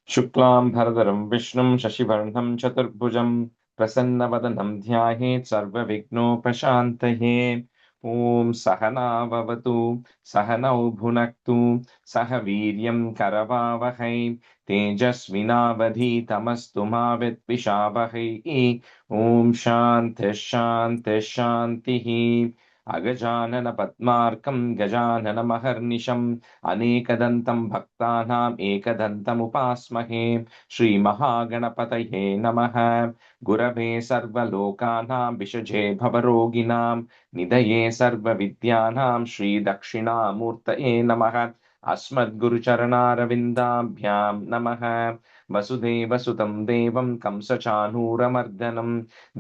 Shuklam Bharadaram Vishnum Shashivarnam Chaturbhujam Prasannavadanam Dhyahet Sarva Vigno Pashantahe Om Sahana Vavatu Sahanau Bhunaktu Sahaviryam Karavavahai Tejasvinavadhi Tamastu Mavet Vishavahai Om Shanti Shanti Shantihi Agajanana Padmarkam Gajanana Maharnisham अनेकदन्तं भक्तानाम् एकदन्तम् उपास्महे श्रीमहागणपतये नमः गुरवे सर्वलोकानां विषजे भवरोगिणां निधये सर्वविद्यानां श्रीदक्षिणामूर्तये नमः अस्मद्गुरुचरणारविन्दाभ्यां नमः वसुदेवसुतं देवं कंसचाणूरमर्दनं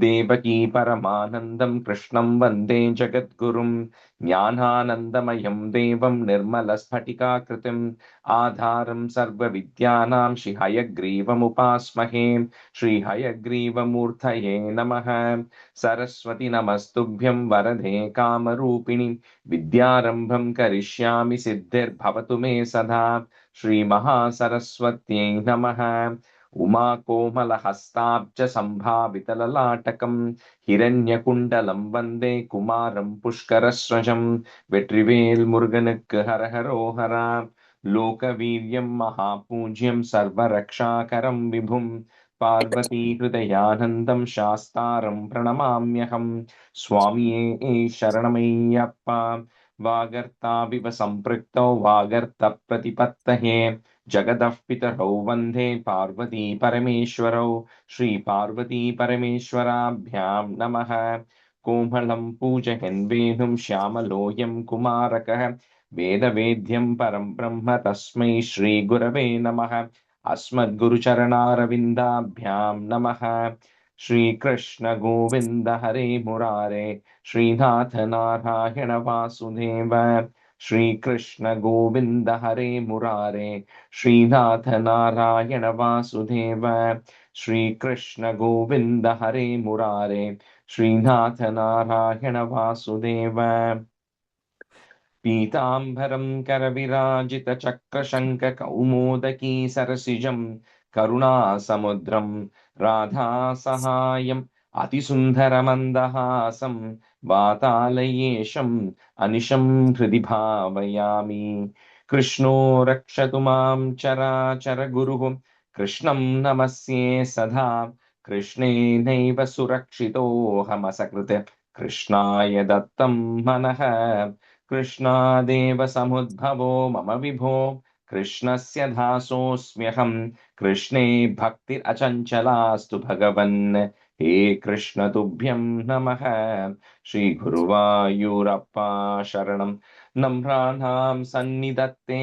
देवकी परमानन्दं कृष्णं वन्दे जगद्गुरुं ज्ञानानन्दमयं देवं निर्मलस्फटिकाकृतिम् आधारं सर्वविद्यानां श्रीहयग्रीवमुपास्महे श्रीहयग्रीवमूर्तये नमः सरस्वती नमस्तुभ्यं वरदे कामरूपिणि विद्यारम्भं करिष्यामि सिद्धिर्भवतु मे सदा श्रीमहासरस्वत्यै नमः उमाकोमलहस्ताब्ज सम्भावितललाटकं हिरण्यकुण्डलं वन्दे कुमारं पुष्करस्वजं வெற்றிவேல் முருகனுக்கு ஹரஹரோஹரா லோகவீரியம் மகாபூஜ்யம் சர்வரக்ஷாகரம் விபும் பார்வதி ஹிருதயானந்தம் சாஸ்தாரம் பிரணமாம்யகம் சுவாமியே சரணமையப்பா வாகர்த்தாவிவ சம்பிருக்தோ வாகர்த்த பிரதிபத்தஹே जगदः पितरौ वन्दे पार्वती परमेश्वरौ श्रीपार्वती परमेश्वराभ्यां नमः कोमलं पूजयन् वेणुं श्यामलोऽयं कुमारकः वेदवेद्यं परं ब्रह्म तस्मै श्रीगुरवे नमः अस्मद्गुरुचरणारविन्दाभ्यां नमः श्रीकृष्ण गोविन्द हरे मुरारे श्रीनाथ नारायण वासुदेव श्रीकृष्ण गोविन्द हरे मुरारे श्रीनाथ नारायण वासुदेव श्रीकृष्ण गोविन्द हरे मुरारे श्रीनाथ नारायण वासुदेव पीताम्बरं करविराजितचक्रशङ्खकौमोदकी सरसिजं करुणासमुद्रं राधासहायम् अतिसुन्दरमन्दहासं वातालयेशम् अनिशं हृदि भावयामि कृष्णो रक्षतु मां चराचरगुरुः कृष्णं नमस्ये सदा कृष्णेनैव सुरक्षितोऽहमसकृत् कृष्णाय दत्तं मनः कृष्णादेव समुद्भवो मम विभो कृष्णस्य दासोऽस्म्यहं कृष्णे भक्तिरचञ्चलास्तु भगवन् हे कृष्ण तुभ्यं नमः श्रीगुरुवायूरप्पा शरणं नम्राणां सन्निधत्ते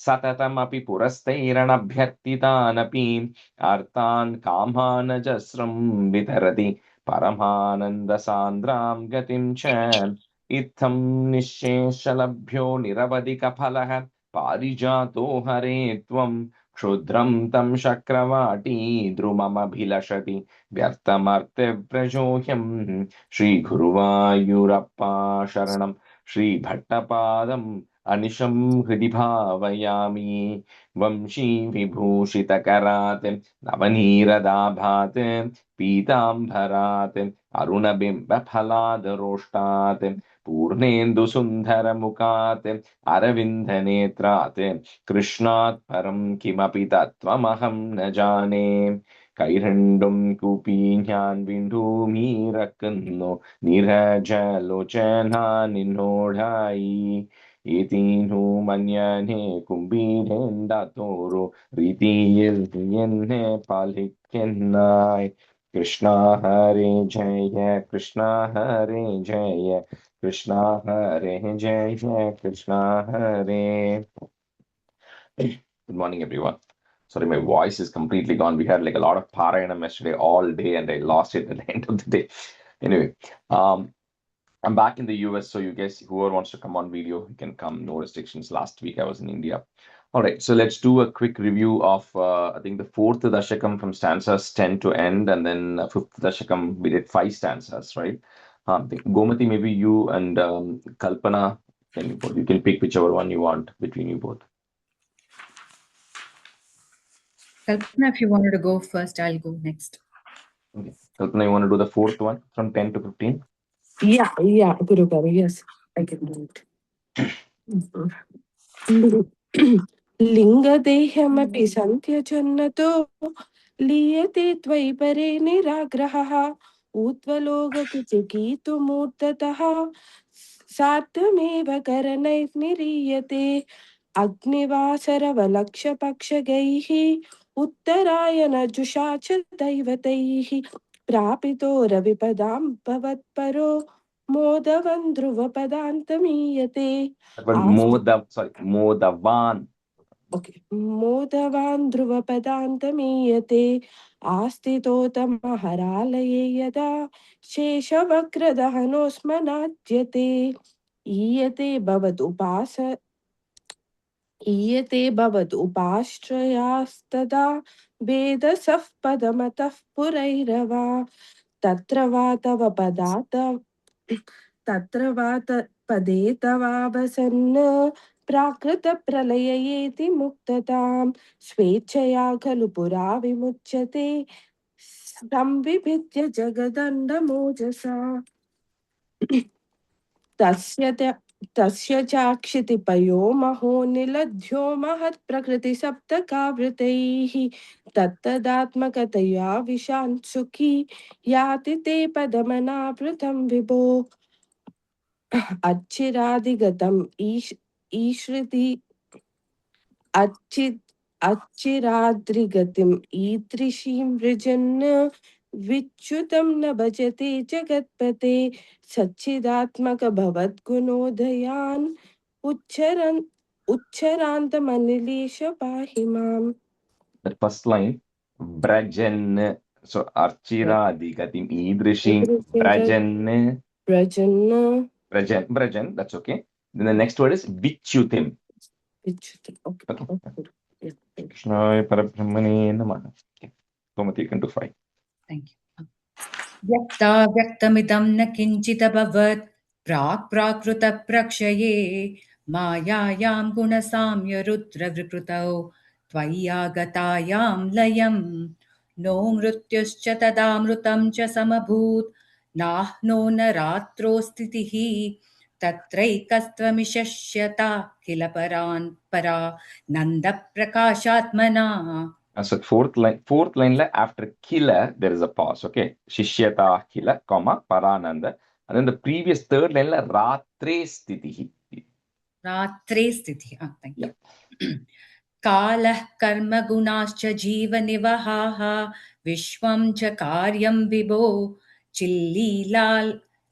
सततमपि पुरस्तैरणभ्यर्थितानपि अर्थान् कामानजस्रं वितरति परमानन्दसान्द्रां गतिं च इत्थं निःशेषलभ्यो निरवधिकफलः पारिजातो हरे त्वं क्षुद्रं तं शक्रवाटी द्रुममभिलषति व्यर्थमर्त्यव्रजोह्यं श्रीगुरुवायूरप्पा शरणं श्रीभट्टपादम् अनिशं हृदि भावयामि वंशी विभूषितकरात् नवनीरदाभात् पीताम्बरात् अरुणबिम्बफलादरोष्टात् पूर्णेन्दुसुन्दरमुखात् अरविन्दनेत्रात् कृष्णात् परं किमपि तत्त्वमहं न जाने കൈരണ്ടും കൂപ്പി ഞാൻ വീണ്ടുമീറക്കുന്നു നിരജലോചന നിന്നോടായി ഏതീനു മന്യനെ കുമ്പീരേണ്ടാത്തോരു രീതിയിൽ എന്നെ പാലിക്കുന്നായി കൃഷ്ണ ഹരേ ജയ കൃഷ്ണ ഹരേ ജയ കൃഷ്ണ ഹരേ ജയ കൃഷ്ണ ഹരേ. Good morning, everyone. Sorry, my voice is completely gone. We had like a lot of Parayanam yesterday all day, and I lost it at the end of the day. Anyway, I'm back in the US, so you guys, whoever wants to come on video, you can come. No restrictions. Last week I was in India. All right, so let's do a quick review of, I think, the fourth Dashakam from stanzas 10 to end, and then fifth Dashakam, we did 5 stanzas, right? Gomati, maybe you and Kalpana, you can pick whichever one you want between you both. Kalpana, if you wanted to go first, I'll go next. Okay. Kalpana, you want to do the fourth one from 10 to 15? Yeah, Guru Garu, yes, I can do it. लिङ्गदेह्यमपि सन्त्यजन्नतो लीयते त्वयि परे निराग्रहः ऊत्वलोककुचिकीतुमूर्ततः सात्वमेव करणैर्निरीयते अग्निवासरवलक्षपक्षगैः उत्तरायणजुषा च दैवतैः प्रापितो रविपदां भवत्परो मोदवन् ध्रुवपदान्तमीयते Modavan. Okay. मोदवान् ध्रुवपदान्तमीयते आस्थितोतमहरालये यदा शेषवक्रदहनोऽस्मनाद्यते ईयते भवदुपाश्रयास्तदा वेदसः पदमतः पुरैरवा तत्र वा तव पदे तवावसन् प्राकृतप्रलययेति मुक्ततां स्वेच्छया खलु पुरा विमुच्यते संविभिद्य जगदण्डमोजसा तस्य चाक्षितिपयो महो निलध्यो महत्प्रकृतिसप्तकावृतैः तत्तदात्मकतया विशान् सुखी याति ते पदमनावृतं विभो अच्छिरादिगतम् ईश्रुति अच्छिराद्रिगतिम् ईदृशीं वृजन् विच्युतं न भजते जगत्पते सच्चिदात्मक भवद्गुणोदयान् उच्छरान्तमनिलेश पाहि माम्. The first line, Brajan. So, Archira Digatim Idrishim Brajan. Brajan, that's okay. Then the next word is Vichutim. Okay. Krishna Parabrahmane Namaha. Okay. Tomati, you can do 5. Thank you. Vyakta vyaktamidam na kinchitabhavat प्राक्-प्राकृतप्रक्षये मायायां गुणसाम्य रुद्रविकृतौ त्वय्यागतायां लयं नो मृत्युश्च तदामृतं च समभूत् नाह्नो न रात्रो स्थितिः तत्रैकस्त्वमिशस्यता किल परा नन्दप्रकाशात्मना. So fourth line after kila there is a pause. Okay, Shishyata kila, comma Parananda, and then the previous third line Ratre Stitihi. Ratre Stitihi. Thank you. Kalah karma gunascha जीवनिवहाः विश्वं च कार्यं विभो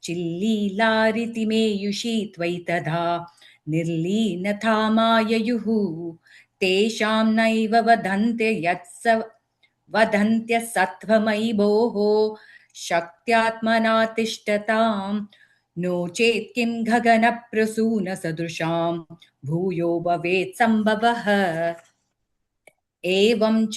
चिल्लीलारिति मेयुषी त्वयि तथा निर्लीनथा माययुः तेषां नैव वदन्त्य सत्त्वमयि भोः शक्त्यात्मना तिष्ठतां नो चेत् किं गगनप्रसूनसदृशां भूयो भवेत् सम्भवः. एवं च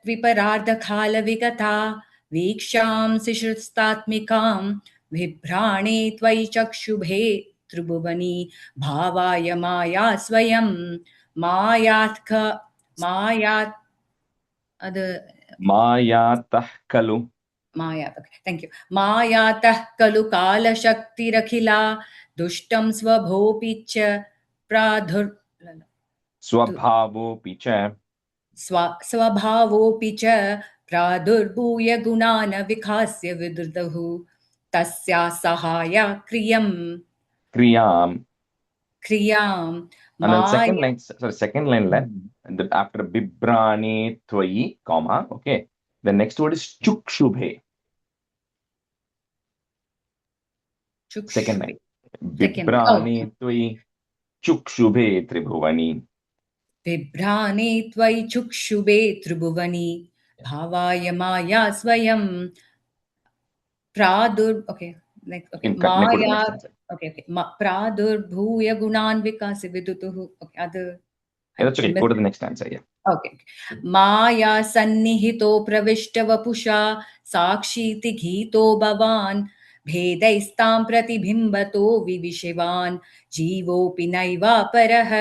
द्विपरार्धकालविगता वीक्षांसि श्रुतात्मिकां बिभ्राणे त्वयि चक्षुभे त्रिभुवनी भावाय माया स्वयं मायातः खलु. Thank you. मायातः खलु कालशक्तिरखिला दुष्टं स्वभोऽपि च स्वभावोऽपि च प्रादुर्भूय गुणान् विखास्य विदुर्दुः तस्या सहाय क्रियाम्. And then second line left, and then after Bibrani Twayi, comma, okay. The next word is Chukshubhe. Second line. Bibrani Twayi Chukshubhe Tribhuvani. Bibrani Twayi Chukshubhe Tribhuvani Bhavaya Maya Swayam Pradur. Okay. Maya. Okay. Pradur Bhuya Gunan Vikasi Vidutuhu. Okay. Other. That's okay. Go to the next answer. Yeah. Okay. Maya Sannihito Pravishta Vapusha Sakshiti Ghito Bhavan भेदैस्तां प्रतिबिम्बतो विविशिवान् जीवोऽपि नैवापरः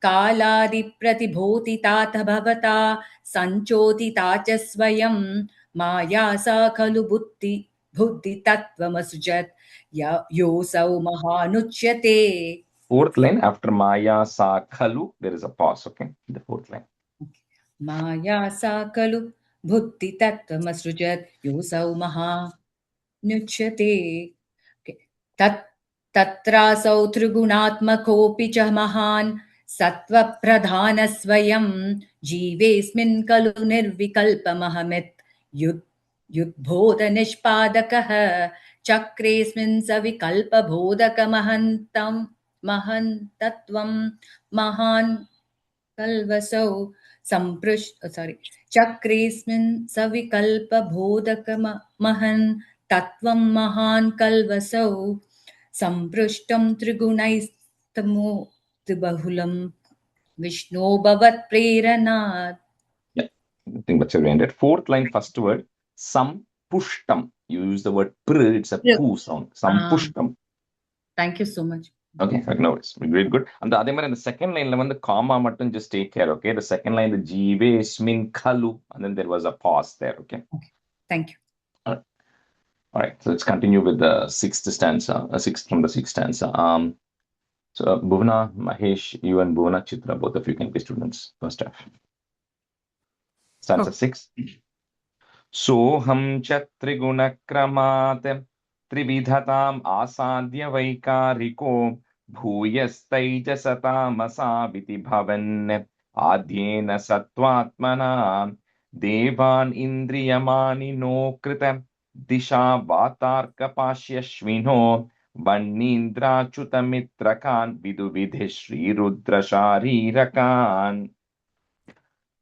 कालादिप्रतिभूतिताथ भवता सञ्चोदिता च स्वयं माया सा खलु बुद्धितत्त्वमसृजत् योऽसौ महानुच्यते. Fourth line after Maya sa khalu, there is a pause. Okay, the fourth line. माया सा खलु बुद्धितत्त्वमसृजत् योऽसौ महानुच्यते. तत्रासौ त्रिगुणात्मकोऽपि च महान् सत्त्वप्रधानः स्वयं जीवेऽस्मिन् खलु निर्विकल्पमहमित् युद्बोधनिष्पादकः चक्रेऽस्मिन् महन्तत्वं महान् कल्वसौ चक्रेऽस्मिन् सविकल्पबोधकमहन् तत्त्वं महान् कल्वसौ सम्पृष्टं त्रिगुणैस्तमोतिबहुलं विष्णो भवत्प्रेरणात्. Yeah, I think that's where we ended. Fourth line, first word, sampushtam. You use the word pr, it's a poo sound. Sampushtam. Thank you so much. Okay, no worries. Great, good. And the other one in the second line, the comma mutton, just take care, okay? The second line, the jive smin khalu, and then there was a pause there, okay? Okay, thank you. All right, so let's continue with the sixth stanza, sixth from the sixth stanza. So Bhuvana, Mahesh, you and Bhuvana, Chitra, both of you can be students. First half. Stanza 6. Soham cha trigunakramat trividhatam asadya vaikariko bhuyastaijasatamasa bhavan adyena sattvatmana devan indriyamani no krita disha vatarka pashyashvino Vanindra Chutamitrakan Viduvidhi Shri Rudra Sharirakan.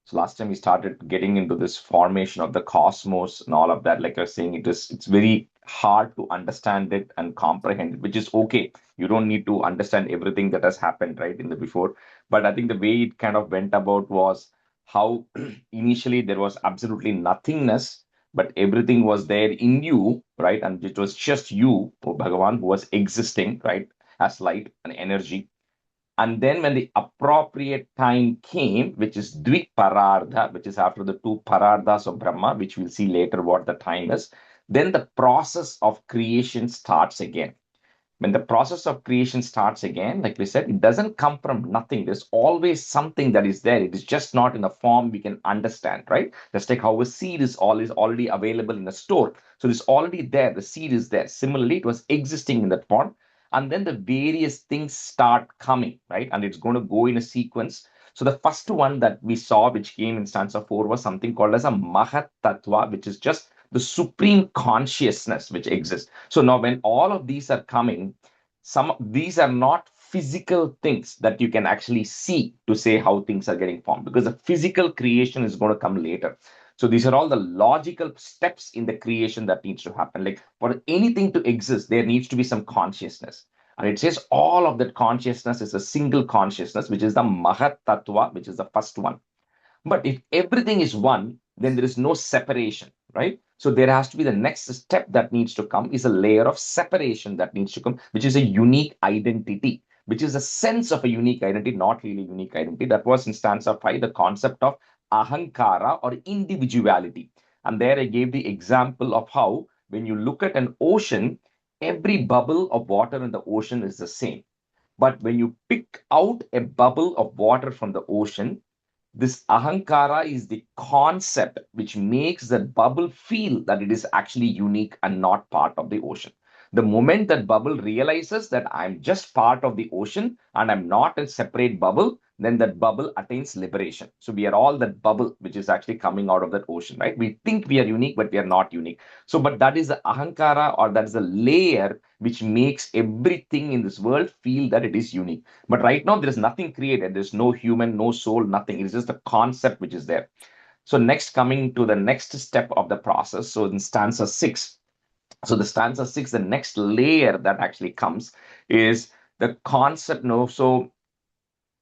So last time we started getting into this formation of the cosmos and all of that. Like I was saying, it's very hard to understand it and comprehend it, which is okay. You don't need to understand everything that has happened right in the before. But I think the way it kind of went about was how initially there was absolutely nothingness, but everything was there in you, right? And it was just you, Bhagavan, who was existing, right, as light and energy. And then when the appropriate time came, which is Dviparardha, which is after the two Parardhas of Brahma, which we'll see later what the time is, then the process of creation starts again. When the process of creation starts again, like we said, it doesn't come from nothing. There's always something that is there. It is just not in a form we can understand, right? Just like how a seed is already available in a store. So it's already there. The seed is there. Similarly, it was existing in that form. And then the various things start coming, right? And it's going to go in a sequence. So the first one that we saw, which came in stanza 4, was something called as a Mahat Tattva, which is just the supreme consciousness which exists. So now when all of these are coming, these are not physical things that you can actually see to say how things are getting formed, because the physical creation is going to come later. So these are all the logical steps in the creation that needs to happen. Like for anything to exist, there needs to be some consciousness. And it says all of that consciousness is a single consciousness, which is the Mahat Tattva, which is the first one. But if everything is one, then there is no separation, right? So there has to be the next step that needs to come is a layer of separation that needs to come, which is a unique identity, which is a sense of a unique identity, not really unique identity. That was in stanza 5, the concept of ahankara or individuality. And there I gave the example of how when you look at an ocean, every bubble of water in the ocean is the same. But when you pick out a bubble of water from the ocean, this ahankara is the concept which makes that bubble feel that it is actually unique and not part of the ocean. The moment that bubble realizes that I'm just part of the ocean and I'm not a separate bubble, then that bubble attains liberation. So we are all that bubble which is actually coming out of that ocean, right? We think we are unique, but we are not unique. So, but that is the ahankara, or that is the layer which makes everything in this world feel that it is unique. But right now, there is nothing created. There's no human, no soul, nothing. It's just a concept which is there. So next, coming to the next step of the process. So in stanza 6, so the stanza 6, the next layer that actually comes is the concept. No, so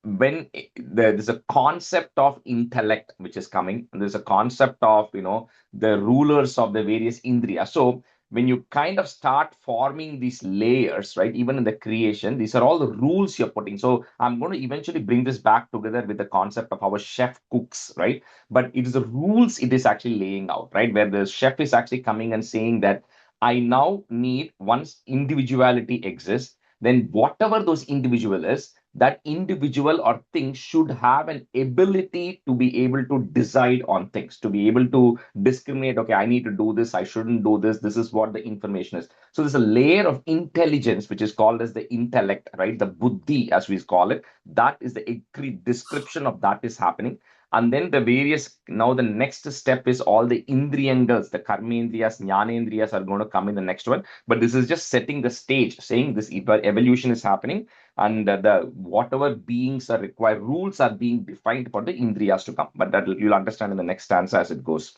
when there's a concept of intellect which is coming, and there's a concept of the rulers of the various indriya. So when you kind of start forming these layers, right? Even in the creation, these are all the rules you're putting. So I'm going to eventually bring this back together with the concept of how a chef cooks, right? But it is the rules it is actually laying out, right? Where the chef is actually coming and saying that I now need, once individuality exists, then whatever those individual is, that individual or thing should have an ability to be able to decide on things, to be able to discriminate. Okay, I need to do this, I shouldn't do this. This is what the information is. So there's a layer of intelligence which is called as the intellect, right? The buddhi, as we call it. That is the description of that is happening. And then the various, now the next step is all the indriyangals, the karmendriyas, jnanendriyas are going to come in the next one. But this is just setting the stage, saying this evolution is happening, and the whatever beings are required, rules are being defined for the indriyas to come. But that you'll understand in the next stanza as it goes.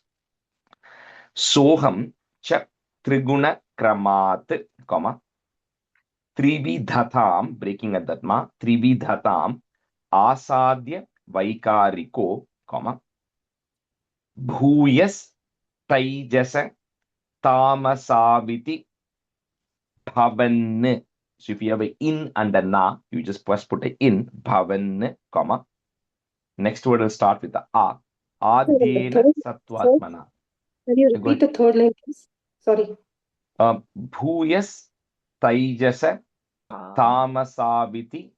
Soham cha triguna kramat, comma, trividhatam, breaking at that ma, trividhatam, asadya vaikariko, comma, bhuyas taijasa tamasaviti bhavan. So if you have an in and a na, you just first put a in, bhavan, comma. Next word will start with the a. Adyena sattvatmana. Can you repeat the third line, please? Sorry. Bhuyas taijasa tamasaviti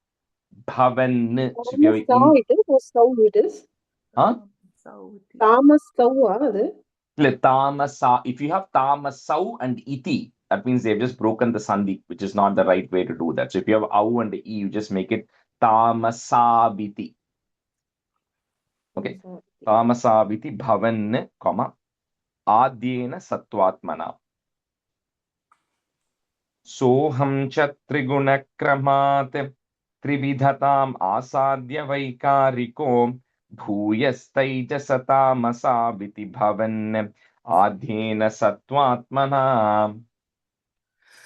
bhavan. So if you have in, it is or sau it is? Tamas sau, tamasa. If you have tamasau and iti, that means they've just broken the sandhi, which is not the right way to do that. So if you have au and e, you just make it tamasaviti. Okay. Tamasaviti bhavan, comma, adyena sattvatmana. Soham cha trigunakramat trividhatam asadya vaikariko bhuyastaijasatamasaviti bhavan adyena sattvatmana.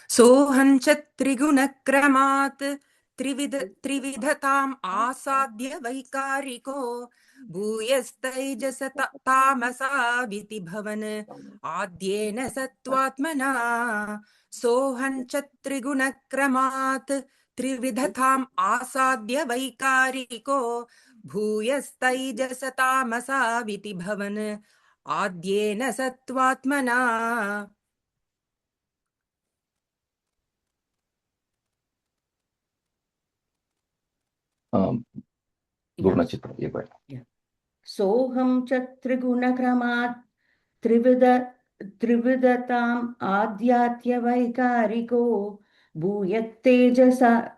Soham cha trigunakramat trividhatam asadya vaikariko bhuyastaijasatamasaviti bhavan adyena sattvatmana. Soham cha trigunakramat trividhatam asadya vaikariko bhuyastaijasatamasaviti bhavan adyena sattvatmana. Soham cha trigunakramat trividatam adhyatya vaikariko bhuyat tejasa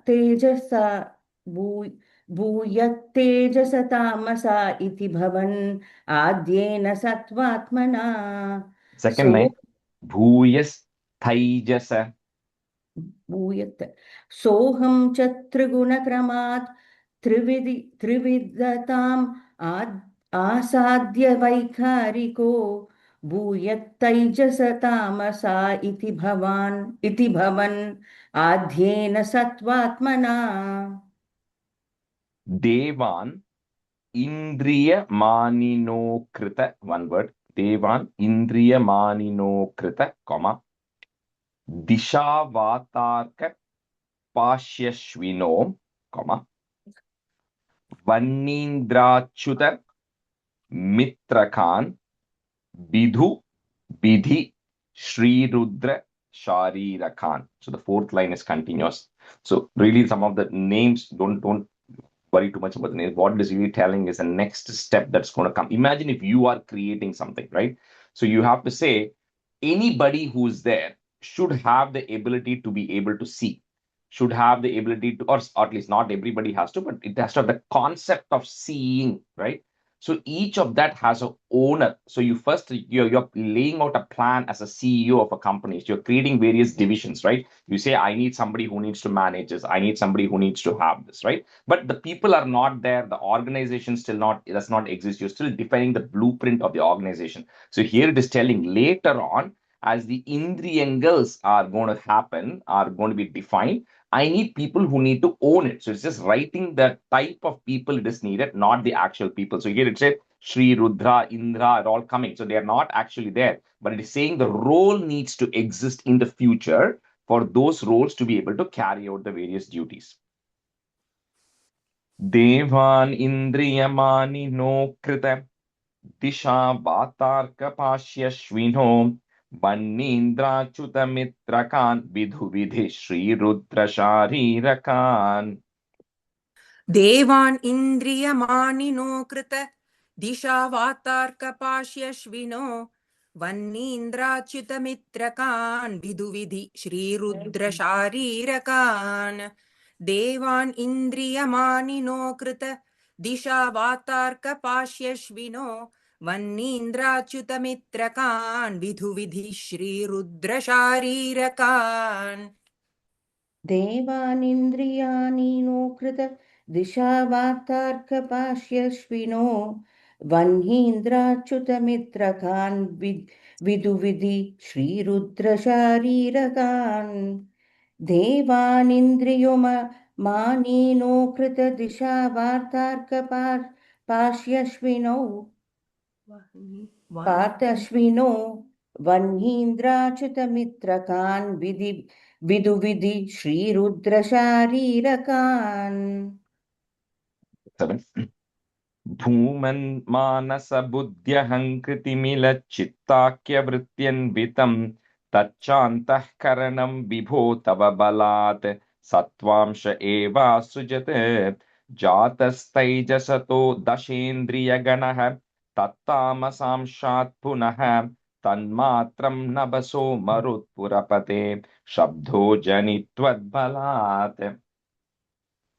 tamasa iti bhavan adyena sattvatmana. Second line, bhuyas taijasa. Bhuyat. Soham cha trigunakramat trividatam asadya vaikariko bhuyat taijasa tamasa iti bhavan adhyena sattvatmana. Devan indriya manino krita, one word. Devan indriya manino krita, comma, disha vatarka pashyashvino, comma, vannindrachuta mitrakan bidhu bidhi Shri Rudra Sharirakan. So the fourth line is continuous. So really some of the names, don't worry too much about the names. What it is really telling is the next step that's going to come. Imagine if you are creating something, right? So you have to say anybody who's there should have the ability to be able to see, should have the ability to, or at least not everybody has to, but it has to have the concept of seeing, right? So each of that has an owner. So you're laying out a plan as a CEO of a company. So you're creating various divisions, right? You say, I need somebody who needs to manage this. I need somebody who needs to have this, right? But the people are not there. The organization does not exist. You're still defining the blueprint of the organization. So here it is telling later on, as the indriyangals are going to happen, are going to be defined, I need people who need to own it. So it's just writing the type of people it is needed, not the actual people. So here it said, Shri, Rudra, Indra are all coming. So they are not actually there, but it is saying the role needs to exist in the future for those roles to be able to carry out the various duties. Devan Indriyamani no Krita Disha Vatarka Pashyashvino Vanindra Chutamitrakan Vidhu Vidhi Shri Rudra Sharirakan. देवान् इन्द्रियमानिनो कृत दिशावातार्कपाश्यश्विनो वह्नीन्द्राच्युतमित्रकान् विदुविधि श्रीरुद्रशारीरकान् देवान् इन्द्रियमानिनो कृत दिशावातार्कपाश्यश्विनो वह्नीन्द्राच्युतमित्रकान् विदुविधि श्रीरुद्रशारीरकान् देवानिन्द्रियाणीनो कृत दिशावातार्कपाश्यश्विनो वह्नीन्द्राच्युतमित्रकान् विदुविधि श्रीरुद्रशारीरकान् देवानिन्द्रियोमानीनो कृत दिशावातार्कपाश्यश्विनो पार्थश्विनो वह्नीन्द्राच्युतमित्रकान् विदुविधि श्रीरुद्रशारीरकान्. 7. Bhuman Manasa Buddhyahankriti Chittakya Vrityanvitam Tachantah Karanam Vibho Tava Balat Satvamsha Eva Sujate Jatastajasato Dashendriya Ganaha Tattamasamshat Punaha Tanmatram Nabaso Marut Purapate Shabdho Janitvad Balat.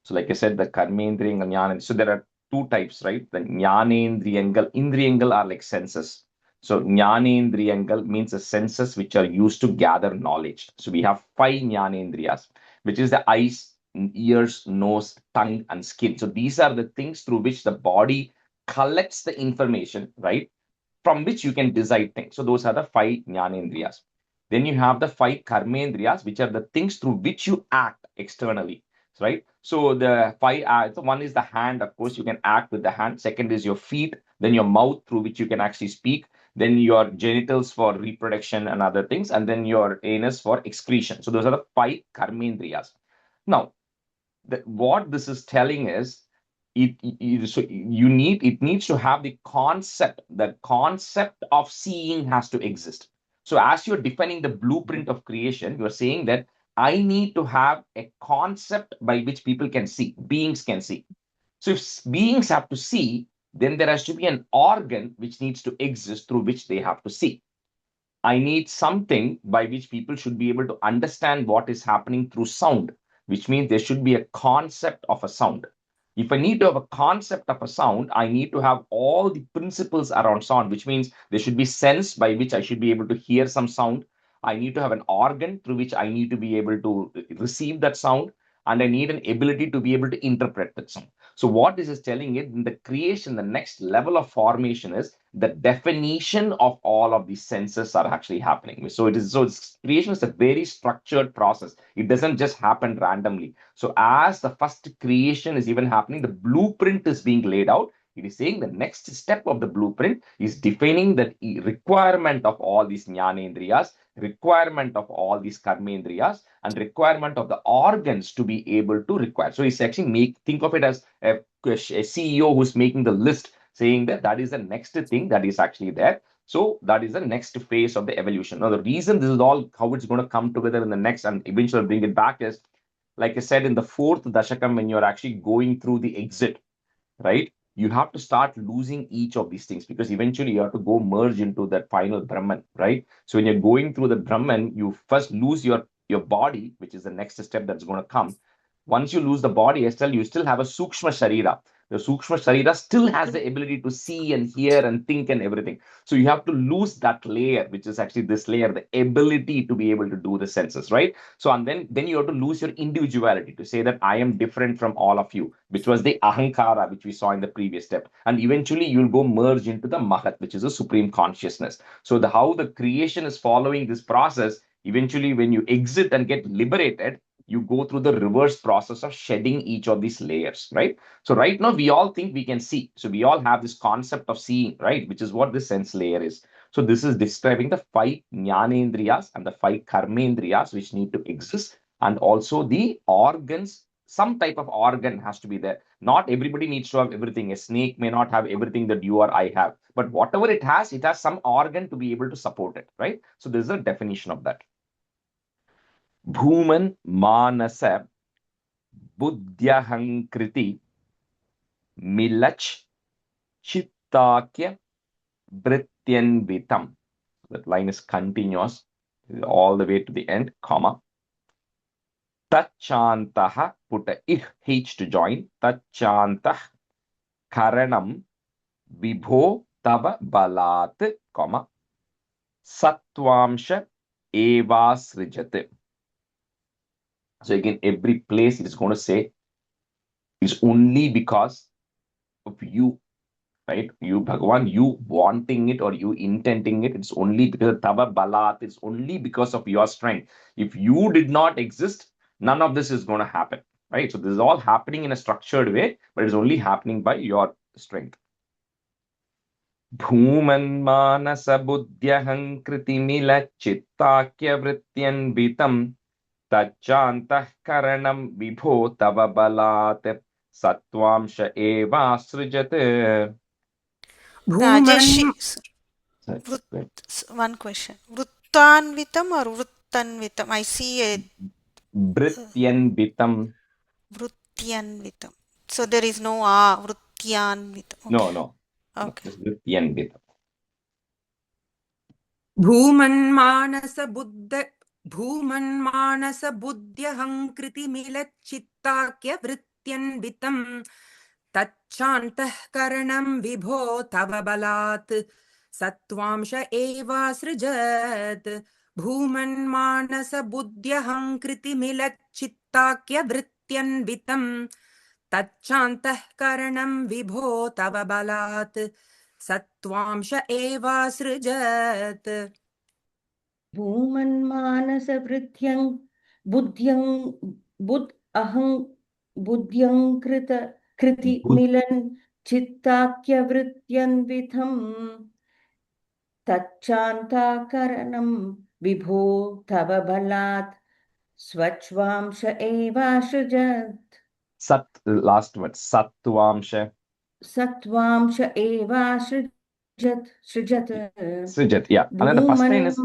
So like I said, the Karmendriyangal and Jnana. So there are two types, right? The Jnanendriyangal, Indriyangal are like senses. So Jnanendriyangal means the senses which are used to gather knowledge. So we have 5 Jnanendriyas, which is the eyes, ears, nose, tongue, and skin. So these are the things through which the body collects the information, right? From which you can decide things. So those are the 5 Jnanendriyas. Then you have the 5 Karmendriyas, which are the things through which you act externally. Right? So the 5, so one is the hand, of course, you can act with the hand. Second is your feet, then your mouth through which you can actually speak, then your genitals for reproduction and other things, and then your anus for excretion. So those are the 5 karmendriyas. Now, what this is telling is, it needs to have the concept of seeing has to exist. So as you're defining the blueprint of creation, you're saying that I need to have a concept by which people can see, beings can see. So if beings have to see, then there has to be an organ which needs to exist through which they have to see. I need something by which people should be able to understand what is happening through sound, which means there should be a concept of a sound. If I need to have a concept of a sound, I need to have all the principles around sound, which means there should be sense by which I should be able to hear some sound. I need to have an organ through which I need to be able to receive that sound, and I need an ability to be able to interpret that sound. So what this is telling it in the creation, the next level of formation is the definition of all of these senses are actually happening. So creation is a very structured process. It doesn't just happen randomly. So as the first creation is even happening, the blueprint is being laid out. It is saying the next step of the blueprint is defining the requirement of all these jnanendriyas, requirement of all these karmendriyas, and requirement of the organs to be able to require. So it's actually think of it as a CEO who's making the list, saying that is the next thing that is actually there. So that is the next phase of the evolution. Now, the reason this is all how it's going to come together in the next and eventually bring it back is, like I said, in the 4th Dashakam, when you're actually going through the exit, right? You have to start losing each of these things, because eventually you have to go merge into that final Brahman, right? So when you're going through the Brahman, you first lose your body, which is the next step that's going to come. Once you lose the body, you still have a Sukshma Sharira. The Sukshma Sharira still has the ability to see and hear and think and everything. So you have to lose that layer, which is actually this layer, the ability to be able to do the senses, right? So, and then you have to lose your individuality to say that I am different from all of you, which was the Ahankara, which we saw in the previous step. And eventually you'll go merge into the Mahat, which is a supreme consciousness. So how the creation is following this process, eventually when you exit and get liberated, you go through the reverse process of shedding each of these layers, right? So right now we all think we can see. So we all have this concept of seeing, right? Which is what this sense layer is. So this is describing the 5 jnanendriyas and the 5 karmendriyas which need to exist, and also the organs. Some type of organ has to be there. Not everybody needs to have everything. A snake may not have everything that you or I have, but whatever it has some organ to be able to support it, right? So this is a definition of that. Bhuman manasa buddhyahankriti milach chittakya vrityanvitam. That line is continuous all the way to the end, comma. Tachantaha, put a h to join. Tachantah karanam vibho tava balat, comma. Satvamsha evasrijat. So again, every place it is going to say it's only because of you, right? You, Bhagavan, you wanting it or you intending it. It's only because of Tava Balat. It's only because of your strength. If you did not exist, none of this is going to happen, right? So this is all happening in a structured way, but it's only happening by your strength. Bhuman manasa buddhyaham kritimila chittakya vrityan vitam tachantah karanam vibho tava balat satvamsha eva srijat. Bhuman. One question. Vrittanvitam or Vrittanvitam? I see a Vrityanvitam. Vrityanvitam. So there is no A. Vrityanvitam. No, no. Okay. Just Vrityanvitam. भूमन्मानस बुद्ध्यहङ्कृतिमिलच्चित्ताक्य वृत्त्यन्वितं तच्चान्तःकरणं विभो तव बलात् सत्त्वांश एवासृजत् भूमन्मानस बुद्ध्यहङ्कृतिमिलच्चित्ताक्य वृत्त्यन्वितं तच्चान्तःकरणं विभो तव बलात् सत्त्वांश एवासृजत्. भूमन्मानसवृद्ध्यं बुद्ध्यं बुद्ध्यं कृतिमिलन् चित्ताख्यवृत्त्यन्वितं तच्चान्ताकरणं विभो तव बलात् स्वच्वांश एवासृजत्. Sat, last word. Satvamsha. Satvamsha evaasrijat. Srijat, yeah. And then the first line is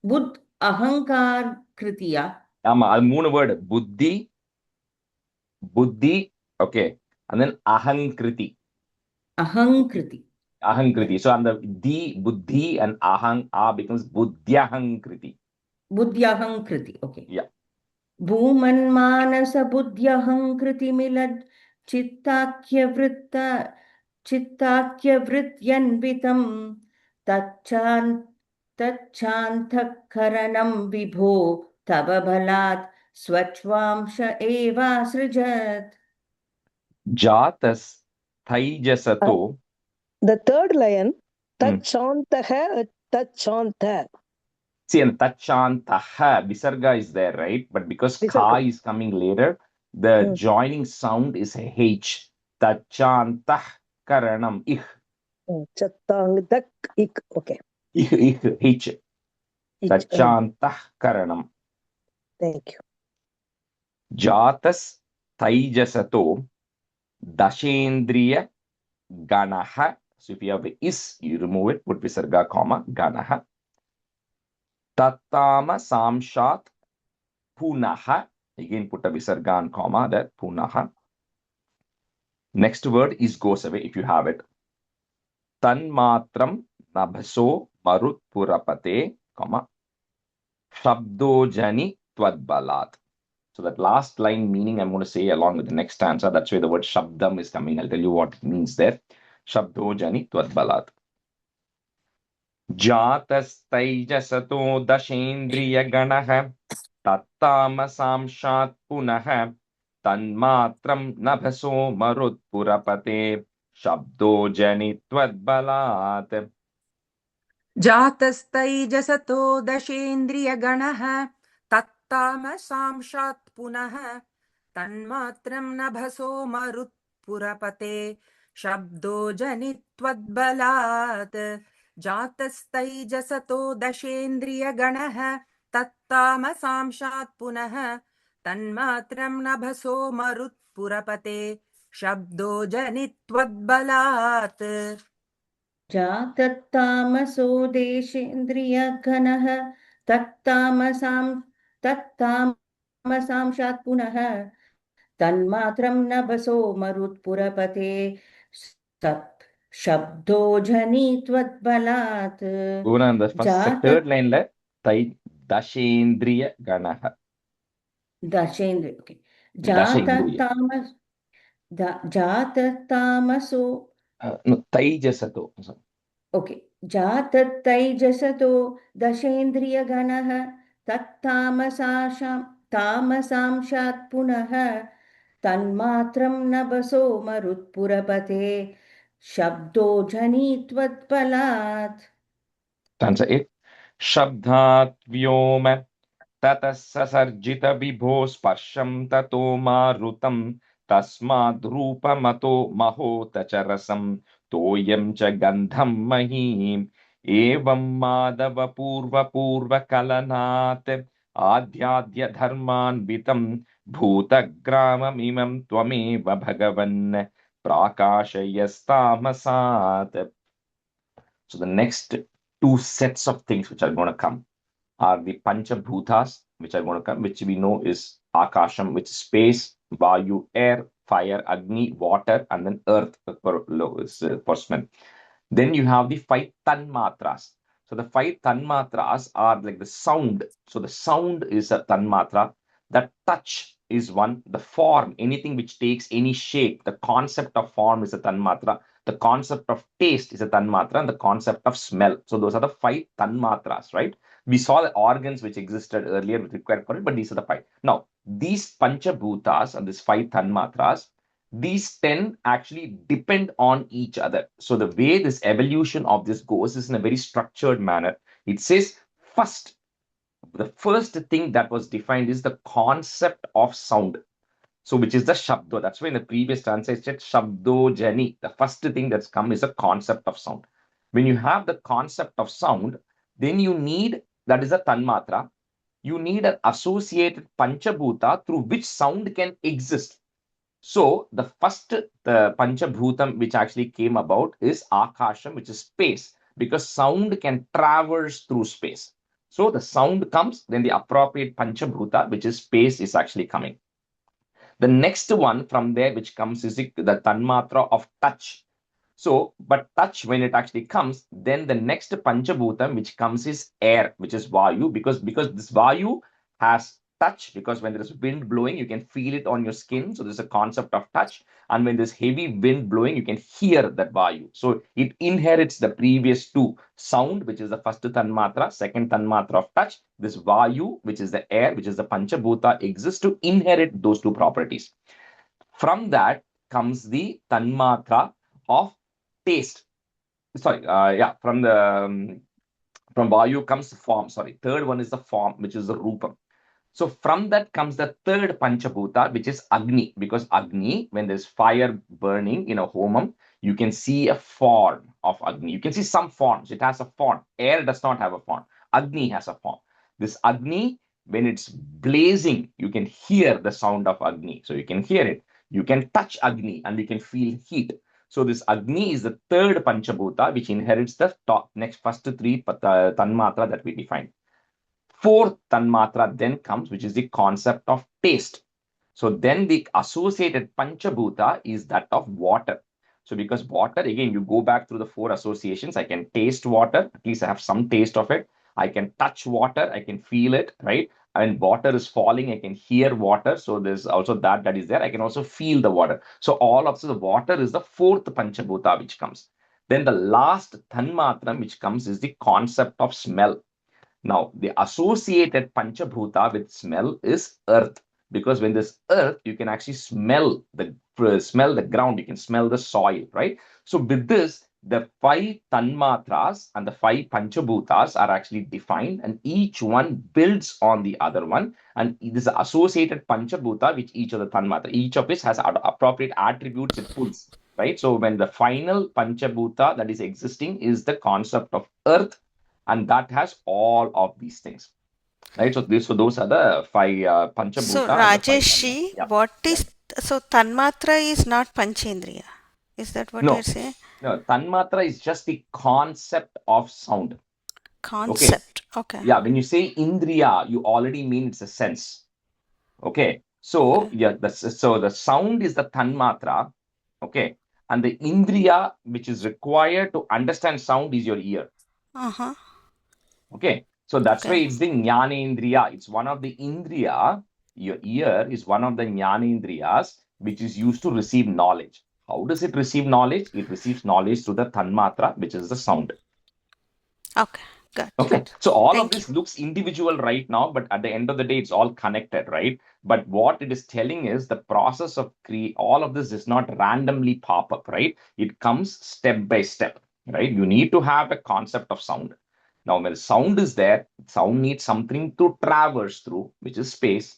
Buddh ahankar kritiya. Al moon word buddhi, okay, and then ahankriti. Ahankriti. So and the buddhi and ahang becomes buddhyahankriti. Buddhyahankriti, okay. Yeah. Bhumanmanasa buddhyahankriti milad chittakyavrityanvitam tachanthakaranam vibho tava bhalat swachvamsha evasrijat. Jatas thaijasato. The third line, tachantaha, tachanta. See, and tachantaha, visarga is there, right? But because ka is coming later, the joining sound is a H. Tachantah karanam, ich. Chattangadak, ik, okay. Ich, H. Tachantah karanam. Thank you. Jatas thaijasato dashendriya ganaha. So if you have is, you remove it, put visarga, comma, ganaha. Tattama samshat punaha. Again, put a visarga and comma there, punaha. Next word is goes away if you have it. Tanmatram nabhaso marut purapate, comma. Shabdojani twadbalat. So that last line meaning I'm going to say along with the next stanza. That's where the word shabdam is coming. I'll tell you what it means there. Shabdojani twadbalat. Jatastajasato dashendriya ganaha tattama samshat punaha tanmatram nabhaso marut purapate shabdo janitvad balat. जातस्तैजसतो दशेन्द्रियगणः तत्तामसांशात् पुनः तन्मात्रं नभसो मरुत्पुरपते शब्दो जनित्वद्बलात् जातस्तैजसतो दशेन्द्रियगणः तत्तामसांशात् पुनः तन्मात्रं नभसो मरुत्पुरपते शब्दो जनित्वद्बलात् जातत्तामसो देशेन्द्रियघनः तत्तामसांशात् पुनः तन्मात्रं नभसो मरुत्पुरपते सत् शब्दो जनित्वद्बलात् Bhuvana, the first third line la dashendriya ganaha. दशेन्द्रिय ओके Dashendriya. जाततामसो No, taijasato. ओके जाततैजसतो दशेन्द्रियगणः तामसांशात् पुनः तन्मात्रं नभसो मरुत्पुरपते शब्दो जनित्वद्बलात् Stanza 8. Shabdhat vyoma ततः ससर्जित विभो स्पर्शं ततो मारुतं तस्माद् रूपमतो महोत च रसं तोयं च गन्धं महीम् एवं माधव पूर्वकलनात् आद्याद्य धर्मान्वितं भूतग्राममिमं त्वमेव भगवन् प्राकाशयस्तामसात्. So the next two sets of things which are going to come are the Panchabhutas, which are going to come, which we know is Akasham, which is space, Vayu, air, fire, Agni, water, and then earth for smell. Then you have the 5 Tanmatras. So the 5 Tanmatras are like the sound. So the sound is a Tanmatra. The touch is one. The form, anything which takes any shape, the concept of form is a Tanmatra. The concept of taste is a Tanmatra, and the concept of smell. So those are the 5 Tanmatras, right? We saw the organs which existed earlier which required for it, but these are the 5. Now, these Panchabhutas and these 5 Tanmatras, these 10 actually depend on each other. So the way this evolution of this goes is in a very structured manner. It says the first thing that was defined is the concept of sound. So which is the Shabdo. That's why in the previous stanza it said Shabdo Jani. The first thing that's come is a concept of sound. When you have the concept of sound, then you need, that is a Tanmatra, you need an associated Panchabhuta through which sound can exist. So the first Panchabhutam which actually came about is Akasham, which is space, because sound can traverse through space. So the sound comes, then the appropriate Panchabhuta, which is space, is actually coming. The next one from there which comes is the Tanmatra of touch. So, but touch, when it actually comes, then the next Panchabhutam which comes is air, which is Vayu, because this Vayu has touch, because when there is wind blowing, you can feel it on your skin. So there's a concept of touch. And when there's heavy wind blowing, you can hear that Vayu. So it inherits the previous two: sound, which is the first Tanmatra, second Tanmatra of touch. This Vayu, which is the air, which is the Panchabhuta, exists to inherit those two properties. From that comes the Tanmatra of taste. Sorry, from Vayu comes form. Sorry, third one is the form, which is the Rupam. So from that comes the third Panchabhuta, which is Agni, because Agni, when there's fire burning in a homam, you can see a form of Agni. You can see some forms. It has a form. Air does not have a form. Agni has a form. This Agni, when it's blazing, you can hear the sound of Agni. So you can hear it. You can touch Agni and you can feel heat. So this Agni is the third Panchabhuta, which inherits the first 3 Tanmatra that we defined. Fourth Tanmatra then comes, which is the concept of taste. So then the associated Panchabhuta is that of water. So because water, again, you go back through the 4 associations. I can taste water, at least I have some taste of it. I can touch water, I can feel it, right? And water is falling, I can hear water. So there's also that is there. I can also feel the water. So the water is the 4th Panchabhuta which comes. Then the last Tanmatra which comes is the concept of smell. Now, the associated Panchabhuta with smell is earth, because when there's earth, you can actually smell the ground, you can smell the soil, right? So with this, the 5 tanmatras and the 5 panchabhutas are actually defined, and each one builds on the other one. And it is the associated panchabhuta which each of the tanmatra, each of which has appropriate attributes it pulls, right? So when the final panchabhuta that is existing is the concept of earth, and that has all of these things, right? So those are the 5 panchabhuta So and the 5 Rajeshi, tanmatra. what is so Tanmatra is not Panchendriya? Is that what you're No, saying? no, tanmatra is just the concept of sound. Okay. Concept. Okay. Yeah, when you say indriya, you already mean it's a sense. Okay. So Okay. yeah, so the sound is the tanmatra. Okay. And the indriya, which is required to understand sound, is your ear. Uh-huh. Okay. So that's why Okay. it's the jnanendriya. It's one of the indriya. Your ear is one of the jnanendriyas, which is used to receive knowledge. How does it receive knowledge? It receives knowledge through the tanmatra, which is the sound. Okay. Got Okay, it. so all of Thank this you. looks individual right now, but at the end of the day, it's all connected, right? But what it is telling is the process of all of this does not randomly pop up, right? It comes step by step, right? You need to have a concept of sound. Now, when sound is there, sound needs something to traverse through, which is space.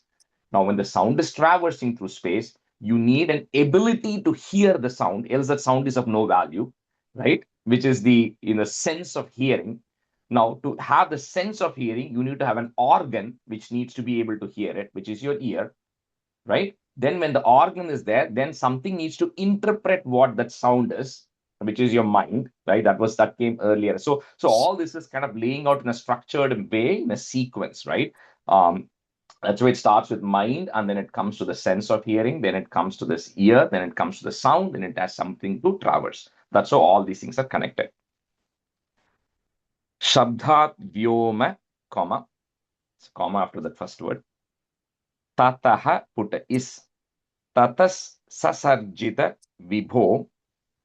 Now, when the sound is traversing through space, you need an ability to hear the sound, else that sound is of no value, right? Which is the sense of hearing. Now, to have the sense of hearing, you need to have an organ which needs to be able to hear it, which is your ear, right? Then when the organ is there, then something needs to interpret what that sound is, which is your mind, right? That came earlier. So all this is kind of laying out in a structured way, in a sequence, right? That's why it starts with mind, and then it comes to the sense of hearing, then it comes to this ear, then it comes to the sound, then it has something to traverse. That's how all these things are connected. Shabdhat vyoma, comma after that first word. Tataha, put is. Tatas sasarjita vibho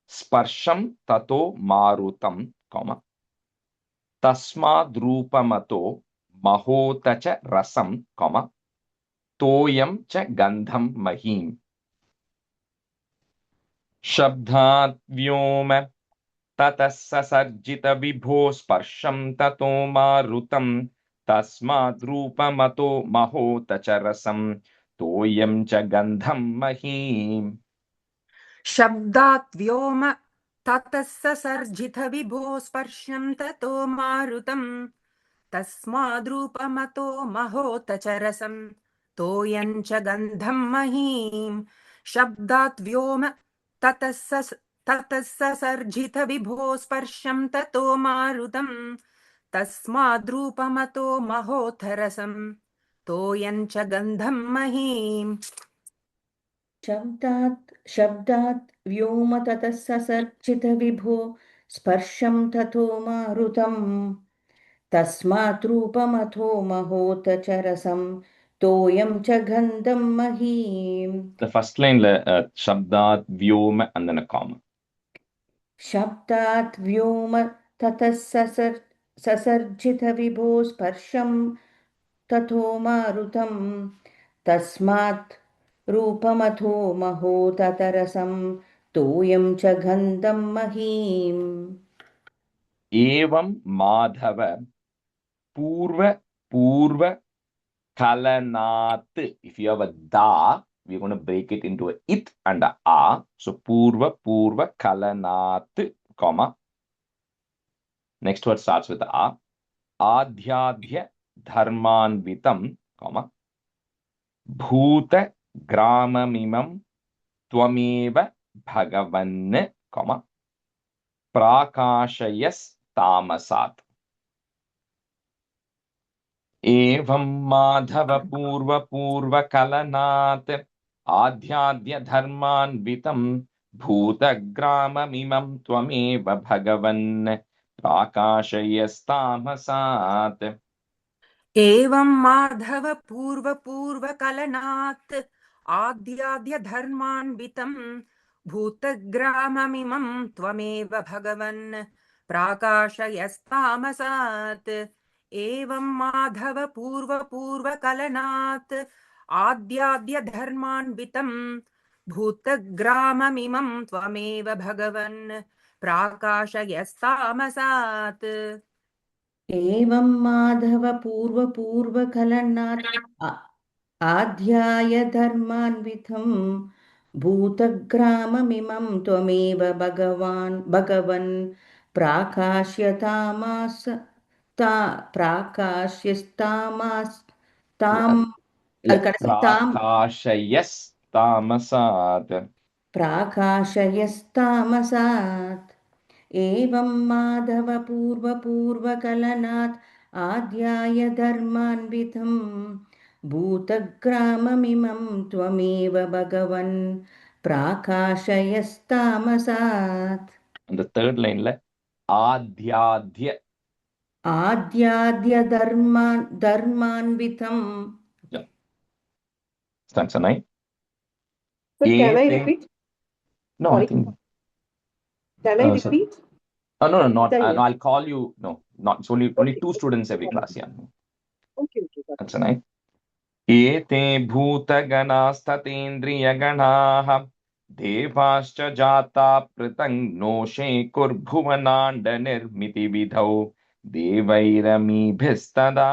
sparsham tato marutam, comma. Tasmadrupamato mahotacha rasam, comma. Toyam cha gandham mahim. Shabdhat vyoma ततः ससर्जितविभो स्पर्शं ततो मारुतं तस्माद्रूपमतो महोत च रसं तोयं च गन्धं महीम्. शब्दात् व्योम ततः ससर्जित विभो स्पर्शं ततो मारुतम् तस्माद्रूपमतो महोत च रसम् तोयं च गन्धं महीम्. शब्दात् व्योम ततः ससर्जित विभो स्पर्शं ततो मारुतम् तस्माद्रूपमतो महोत रसम् तोयं च गन्धं महीम्. शब्दात् व्योम ततः ससर्जित विभो स्पर्शं ततो मारुतम् तस्मात् रूपमथो महोत च रसं तोयं च गन्धं महीम्. The first line, Shabdat Vyoma and then a comma. शब्दात् व्योम ततः ससर्जित विभो स्पर्शं ततो मारुतं तस्मात् रूपमथो महोततरसं तोयं च गन्धं महीम्. Evam Madhava Purva Kalanat. If you have a da, we're going to break it into a it and a a. So Purva Kalanat, comma. Next word starts with a. Adhyadhya Dharmanvitam, comma. Bhuta Gramamimam Twameva Bhagavan, comma. Prakashayas Tamasat. एवं माधव पूर्व कलनात् आध्याद्य धर्मान्वितं भूतग्राममिमं त्वमेव भगवन् प्राकाशयस्तामसात्. एवं माधव पूर्वकलनात् आद्याद्य धर्मान्वितं भूतग्राममिमं त्वमेव भगवन् प्राकाशयस्तामसात्. एवं माधव पूर्वकलनात् आद्याद्य धर्मान्वितं भूतग्राममिमं त्वमेव भगवन् प्राकाशयस्तामसात् एवं माधव पूर्वपूर्वकलनात् आध्याय धर्मान्वितं भूतग्राममिमं त्वमेव भगवन् प्राकाश्यतामास प्राकाश्यस्तामास्ताम् அது கடைசி தாம் Prakashayas-tamasat. प्राकाशयस्तामसात् एवं माधव पूर्वपूर्वकलनात् आद्याय धर्मान्वितं भूतग्राममिमं त्वमेव भगवन् प्राकाशयस्तामसात् And the third line, adhyadhya. आद्याद्य धर्मान्वितं. Yeah. Stanza 9. So can I Ete- repeat? No, I Sorry. think. Can I Sorry. repeat? Oh, no, not. Sorry. No, I'll call you. No, not. It's only Okay. 2 students every class. Yeah. Okay, okay. got it. That's a nice. एते भूतगणास्ततेन्द्रियगणाः देवाश्च जाता पृथङ्नोषे कुर्भुवनाण्डनिर्मितिविधौ देवैरमीभिस्तदा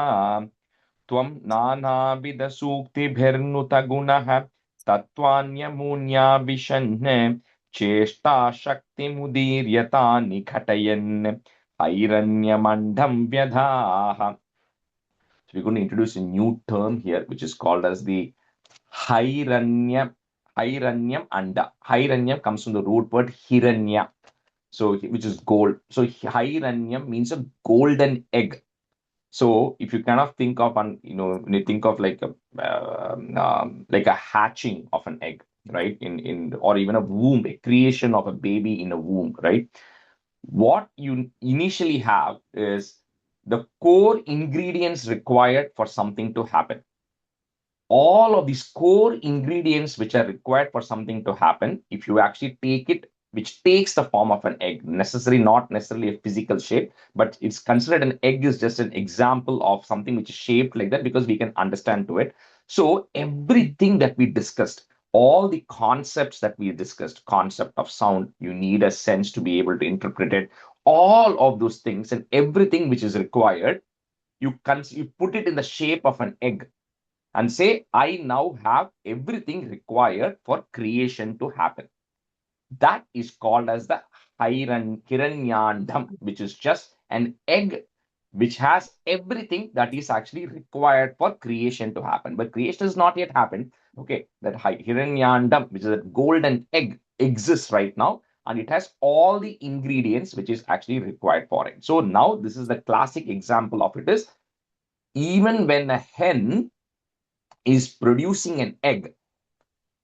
त्वं नानाविधसूक्तिभिर्नुतगुणः तत्त्वान्यमून्याविशन् चेष्टाशक्तिमुदीर्यतानि घटयन् हैरण्यमण्डं व्यधाः. So we're going to introduce a new term here, which is called as the Hiranyam. Hiranyam anda. Hiranyam comes from the root word hiranya, so which is gold. So Hiranyam means a golden egg. So if you kind of think of when you think of like a hatching of an egg, right? In or even a womb, a creation of a baby in a womb, right? What you initially have is the core ingredients required for something to happen. All of these core ingredients which are required for something to happen, if you actually take it, which takes the form of an egg, not necessarily a physical shape, but it's considered an egg is just an example of something which is shaped like that because we can understand to it. So everything that we discussed, all the concepts that we discussed, concept of sound, you need a sense to be able to interpret it, all of those things and everything which is required, you put it in the shape of an egg and say, I now have everything required for creation to happen. That is called as the Hiranyandam, which is just an egg which has everything that is actually required for creation to happen. But creation has not yet happened. Okay, that Hiranyandam, which is a golden egg, exists right now, and it has all the ingredients which is actually required for it. So now this is the classic example of it is, even when a hen is producing an egg,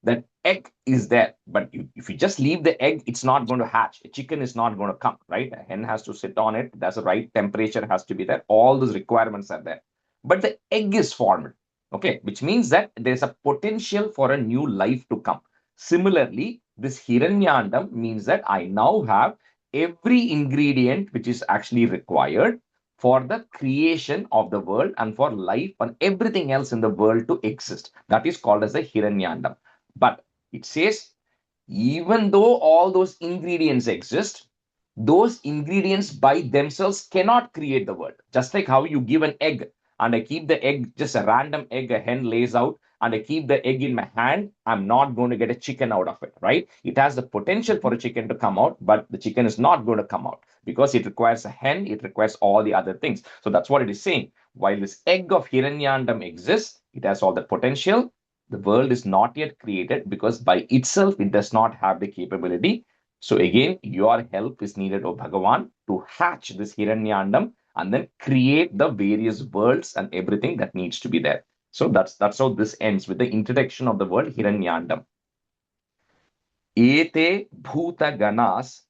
that egg is there, but if you just leave the egg, it's not going to hatch. A chicken is not going to come, right? A hen has to sit on it. There's a right temperature has to be there. All those requirements are there, but the egg is formed, okay, which means that there's a potential for a new life to come. Similarly, this hiranyandam means that I now have every ingredient which is actually required for the creation of the world and for life and everything else in the world to exist. That is called as the hiranyandam. But it says, even though all those ingredients exist, those ingredients by themselves cannot create the world. Just like how you give an egg and I keep the egg, just a random egg a hen lays out, and I keep the egg in my hand, I'm not going to get a chicken out of it, right? It has the potential for a chicken to come out, but the chicken is not going to come out because it requires a hen, it requires all the other things. So that's what it is saying. While this egg of Hiranyandam exists, it has all the potential. The world is not yet created because by itself it does not have the capability. So again, your help is needed, O Bhagavan, to hatch this Hiranyandam and then create the various worlds and everything that needs to be there. So that's how this ends with the introduction of the word Hiranyandam. Ete bhuta ganas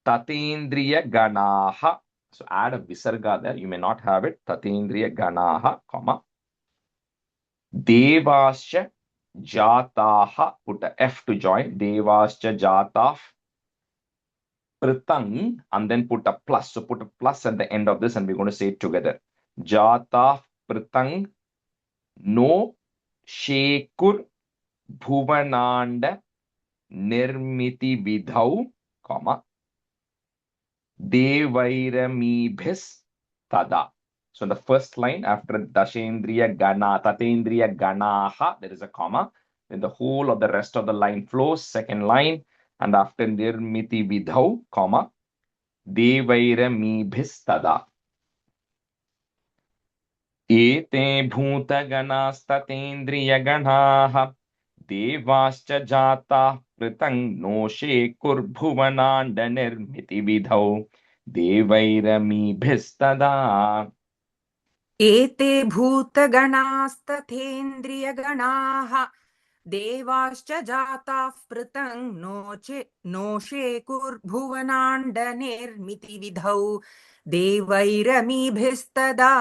tatendriya ganaha. So add a visarga there. You may not have it. Tatendriya ganaha, comma. Devascha jataha. Put a F to join. Devascha jataf. Pritang. And then put a plus. So put a plus at the end of this and we're going to say it together. Jataf pritang no shekur bhuvananda nirmiti vidhau, comma. Devairamibhis tada. So in the first line, after Dashendriya Gana, Tatendriya Ganaha, there is a comma. Then the whole of the rest of the line flows. Second line, and after Nirmiti Vidhau, comma, Devairamibhis tada. Ete bhutaganastatendriyaganaha devascha jata pritang noshe kurbhuvananda nirmiti vidhau devairamibhistada. एते भूतगणास्तथेन्द्रियगणाः देवाश्च जाताः पृथङ् नोषे कुर्भुवनाण्डनिर्मितिविधौ देवैरमीभिस्तदा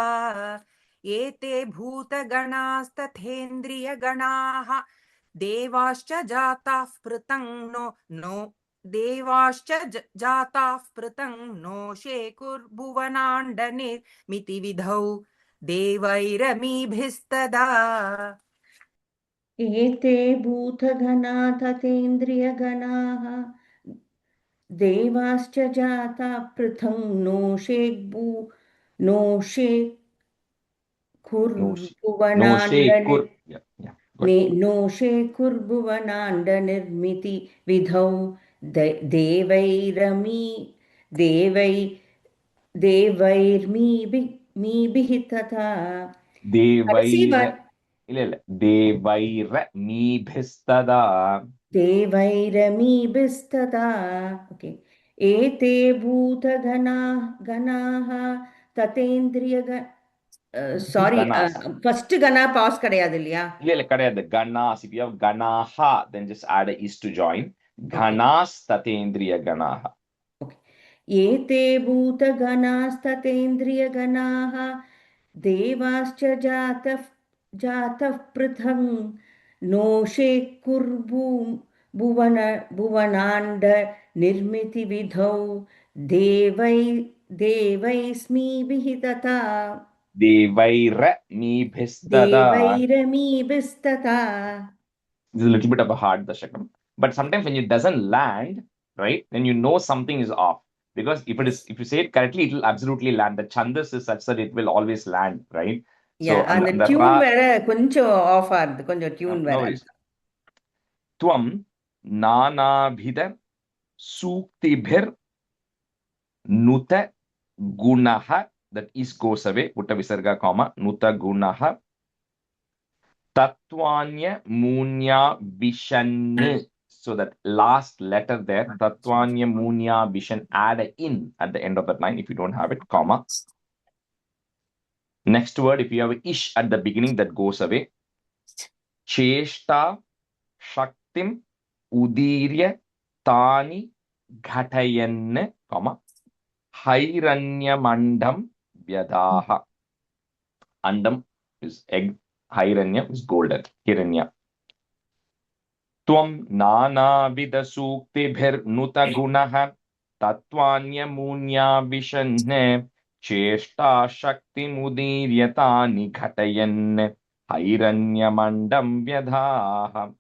एते भूतगणास्तथेन्द्रियगणाः देवाश्च जाताः पृथङ् नो देवाश्च जाताः पृथङ् नोषे कुर्भुवनाण्डनिर्मितिविधौ देवैरमीभिस्तदा एते भूतगणा तथेन्द्रियगणाः देवाश्च जाता पृथङ् नोषे कुर्भुवनाण्डनिर्मिति विधौ देवैर्मीभिः तथा Devairmibhistada. देवैरमीभिस्तदा. Okay. एते भूतगणाः तथेन्द्रिय sorry first கணா pass கிடையாது இல்லையா? இல்ல கிடையாது. Ganas, if you have Ganaha, then just add a is to join. Ganas tatendriya Ganaha. Okay. एते भूतगणास्तथेन्द्रियगणाः देवाश्च जातः पृथङ् नोषे भुवनाण्ड निर्मितिविधौ देवैस्मीभिः तथा. Devairmibhistada. देवैरमीभिस्तथा. This is a little bit of a hard dashakam. But sometimes when it doesn't land, right, then you know something is off. Because if you say it correctly, it will absolutely land. The chandas is such that it will always land, right? Yeah, and the tune வேற கொஞ்சம் of ஆகுது. கொஞ்சம் tune வேற. Tvam nanabhida suktibhir nuta gunaha, that is goes away, putta visarga comma, nuta gunaha tatvanya munya vishan. So that last letter there, tatvanya munya vishan, add a in at the end of that line if you don't have it, comma. Next word, if you have ish at the beginning, that goes away. Cheshta shaktim udirya tani ghatayan, comma, hairanyamandam vyadaha. Andam is egg, hairanya is golden, hiranya. Tvam nanavida suktibhir nuta gunaha tatvanya vishanne cheshta shakti mudiryatani ghatayan hairanyamandam vyadaha.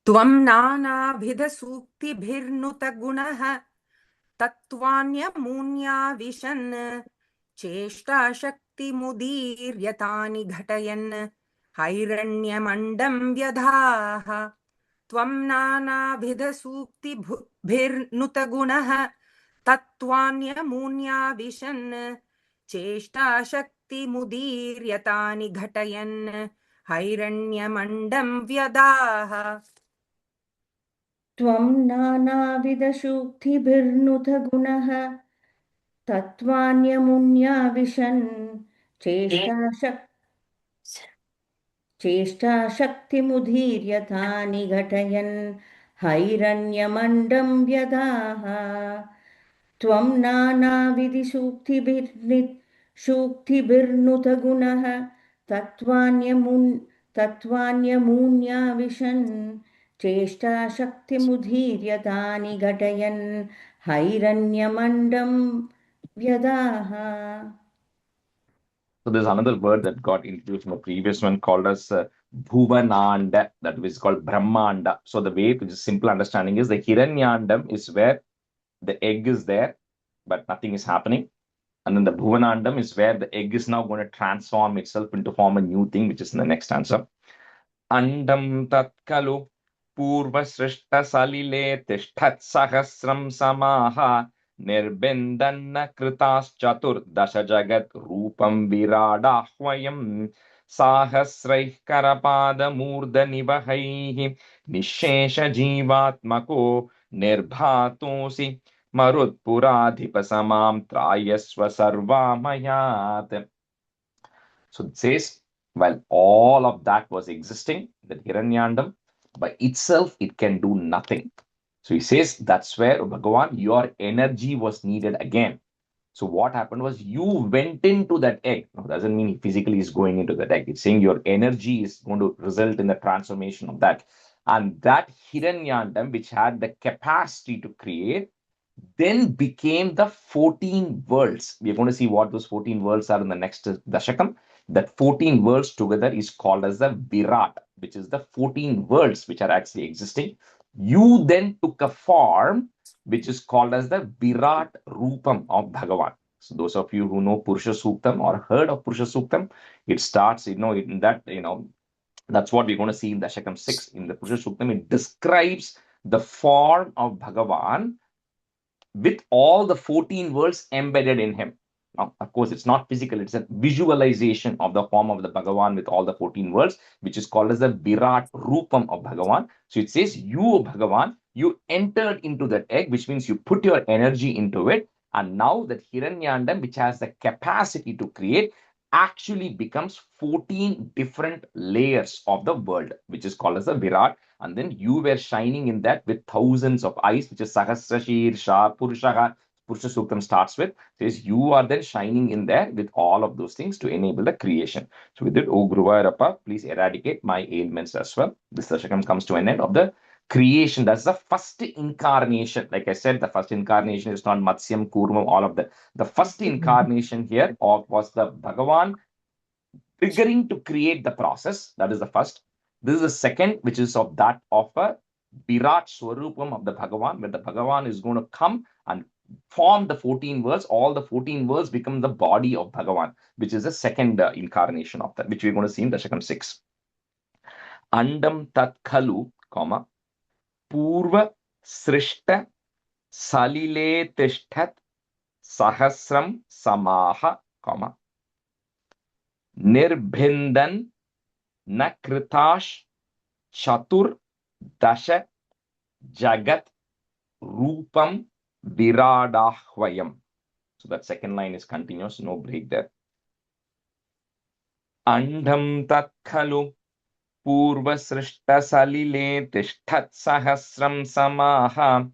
त्वं नानाविधसूक्तिभिर्नुतगुणः तत्त्वान्यमून्याविशन् चेष्टाशक्तिमुदीर्यतानि घटयन् हैरण्यमण्डं व्यधाः त्वं नानाविधसूक्तिभिर्नुतगुणः तत्त्वान्यमून्याविशन् चेष्टाशक्तिमुदीर्यतानि घटयन् हैरण्यमण्डं व्यधाः त्वं नानाविधसूक्तिभिर्नुतगुणः तत्त्वान्यमुन्याविशन् चेष्टाशक्तिमुदीर्यतानि घटयन् हैरण्यमण्डं व्यधाः त्वं नानाविधसूक्तिभिर्नुतगुणः तत्त्वान्यमुन्याविशन् चेष्टाशक्तिमुदीर्यतानि घटयन् हैरण्यमण्डं व्यदाः. So there's another word that got introduced in the previous one called as Bhuvananda, that is called Brahmanda. So the way, which is simple understanding, is the Hiranyandam is where the egg is there, but nothing is happening. And then the Bhuvanandam is where the egg is now going to transform itself into form a new thing, which is in the next stanza. Andam tat kalu purva srishta salile tishtat sahasram samaha nirbindanna kritas chatur dasha jagat rupam viradahvayam sahasraih karapada murda nibahaihi nishesha jivatmako nirbhatosi marutpuradhipasamam trayasva sarvamayat. So it says, while all of that was existing, that Hiranyandam, by itself, it can do nothing. So he says, that's where, Bhagavan, your energy was needed again. So what happened was you went into that egg. No, doesn't mean he physically is going into that egg. It's saying your energy is going to result in the transformation of that. And that Hiranyandam, which had the capacity to create, then became the 14 worlds. We are going to see what those 14 worlds are in the next Dashakam. That 14 worlds together is called as the Virat, which is the 14 worlds which are actually existing. You then took a form which is called as the Virat Rupam of Bhagavan. So those of you who know Purusha Suktam or heard of Purusha Suktam, it starts, in that, that's what we're going to see in Dashakam 6. In the Purusha Suktam, it describes the form of Bhagavan with all the 14 worlds embedded in him. Now, of course, it's not physical, it's a visualization of the form of the Bhagavan with all the 14 worlds, which is called as the Virat Rupam of Bhagavan. So it says, you, Bhagavan, you entered into that egg, which means you put your energy into it. And now that Hiranyandam, which has the capacity to create, actually becomes 14 different layers of the world, which is called as the Virat. And then you were shining in that with thousands of eyes, which is Sahasra Shirsha Purushaha. Purusha Suktam starts with, says you are then shining in there with all of those things to enable the creation. So with it, O Guruvayurappa, please eradicate my ailments as well. This Dashakam comes to an end of the creation. That's the first incarnation. Like I said, the first incarnation is not Matsyam, Kurmam, all of that. The first incarnation here was the Bhagavan triggering to create the process. That is the first. This is the second, which is of a Virat Swarupam of the Bhagavan, where the Bhagavan is going to come and form the 14 worlds. All the 14 worlds become the body of Bhagavan, which is the second incarnation of that, which we're going to see in Dashakam 6. Andam tat khalu, purva srishta salile tishtat sahasram samaha, nirbhindan na kritash chatur dasha jagat rupam viradahvayam. So that second line is continuous, no break there. Andham tat khalu purva srishta salile tishtat sahasram samaha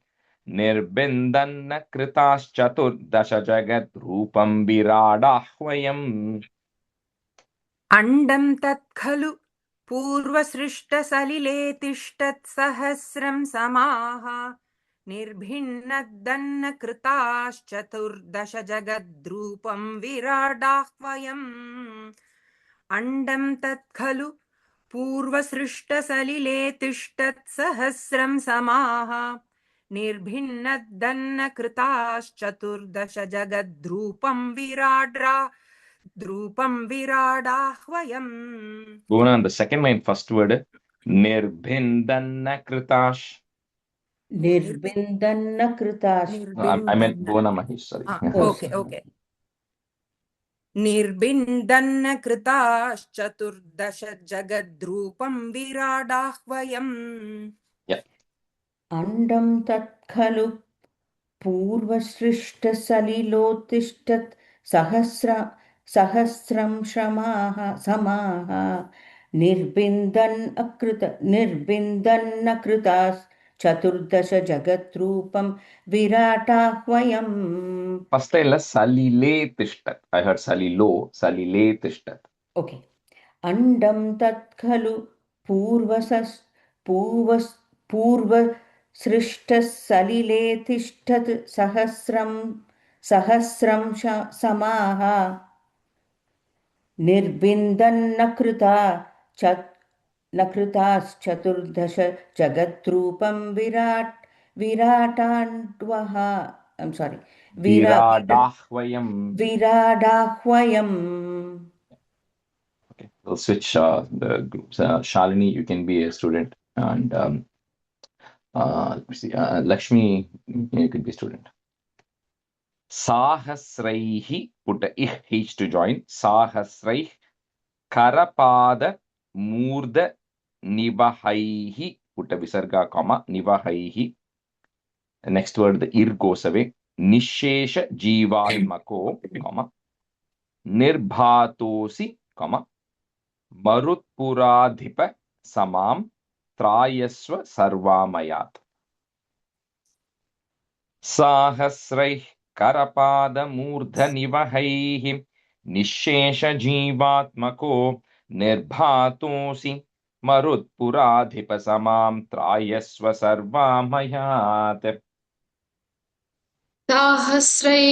nirbindan na kritash chatur dasha jagat rupam viradahvayam. Andam tat khalu पूर्वसृष्टसलिले तिष्ठत् सहस्रं समाः निर्भिन्नद्दन्न कृताश्चतुर्दश जगद्रूपं विराडाह्वयम् अण्डं तत् खलु पूर्वसृष्टसलिले तिष्ठत् सहस्रं समाः निर्भिन्नद्दन्न कृताश्चतुर्दश जगद्रूपं Drupam viradahvayam. Bhuvana, the second line, first word, nirbhindanna kritash. Nirbindanna kritash. I meant Bhuvana Mahesh, sorry. Okay. Nirbindanna kritash chaturdasha jagadrupam viradahvayam. Yeah. Andam tat khalu पूर्वसृष्टसलिलोत्तिष्ठत् सहस्रं समाः निर्बिन्दन्नकृताश्चतुर्दश जगद्रूपं विराटाह्वयम्. First line, salile tishtat. I heard salile tishtat. Okay. Andam tat khalu पूर्वसृष्टसलिले तिष्ठत् सहस्रं समाः निर्बिन्दन्नकृताश्चतुर्दश जगद्रूपं विराटान्वः I'm sorry. Viradahvayam. Viradahvayam. Okay, we'll switch the groups. Shalini, you can be a student, and let me see. Lakshmi, you could be a student. Sahasraihi, put a h to join. Sahasraih Karapada Murda Nibahaihi, put a visarga comma, Nibahaihi. The next word, the ir goes away. Nishesha Jivatmako, comma, Nirbhatosi, comma, Marutpuradhipa Samam Trayasva Sarvamayat. Sahasraih Karapada Murdha Nivahaihi Nishesha Jivatmako Nirbhatosi Marutpuradhipa Samam Trayasva Sarvamayat. साहस्रै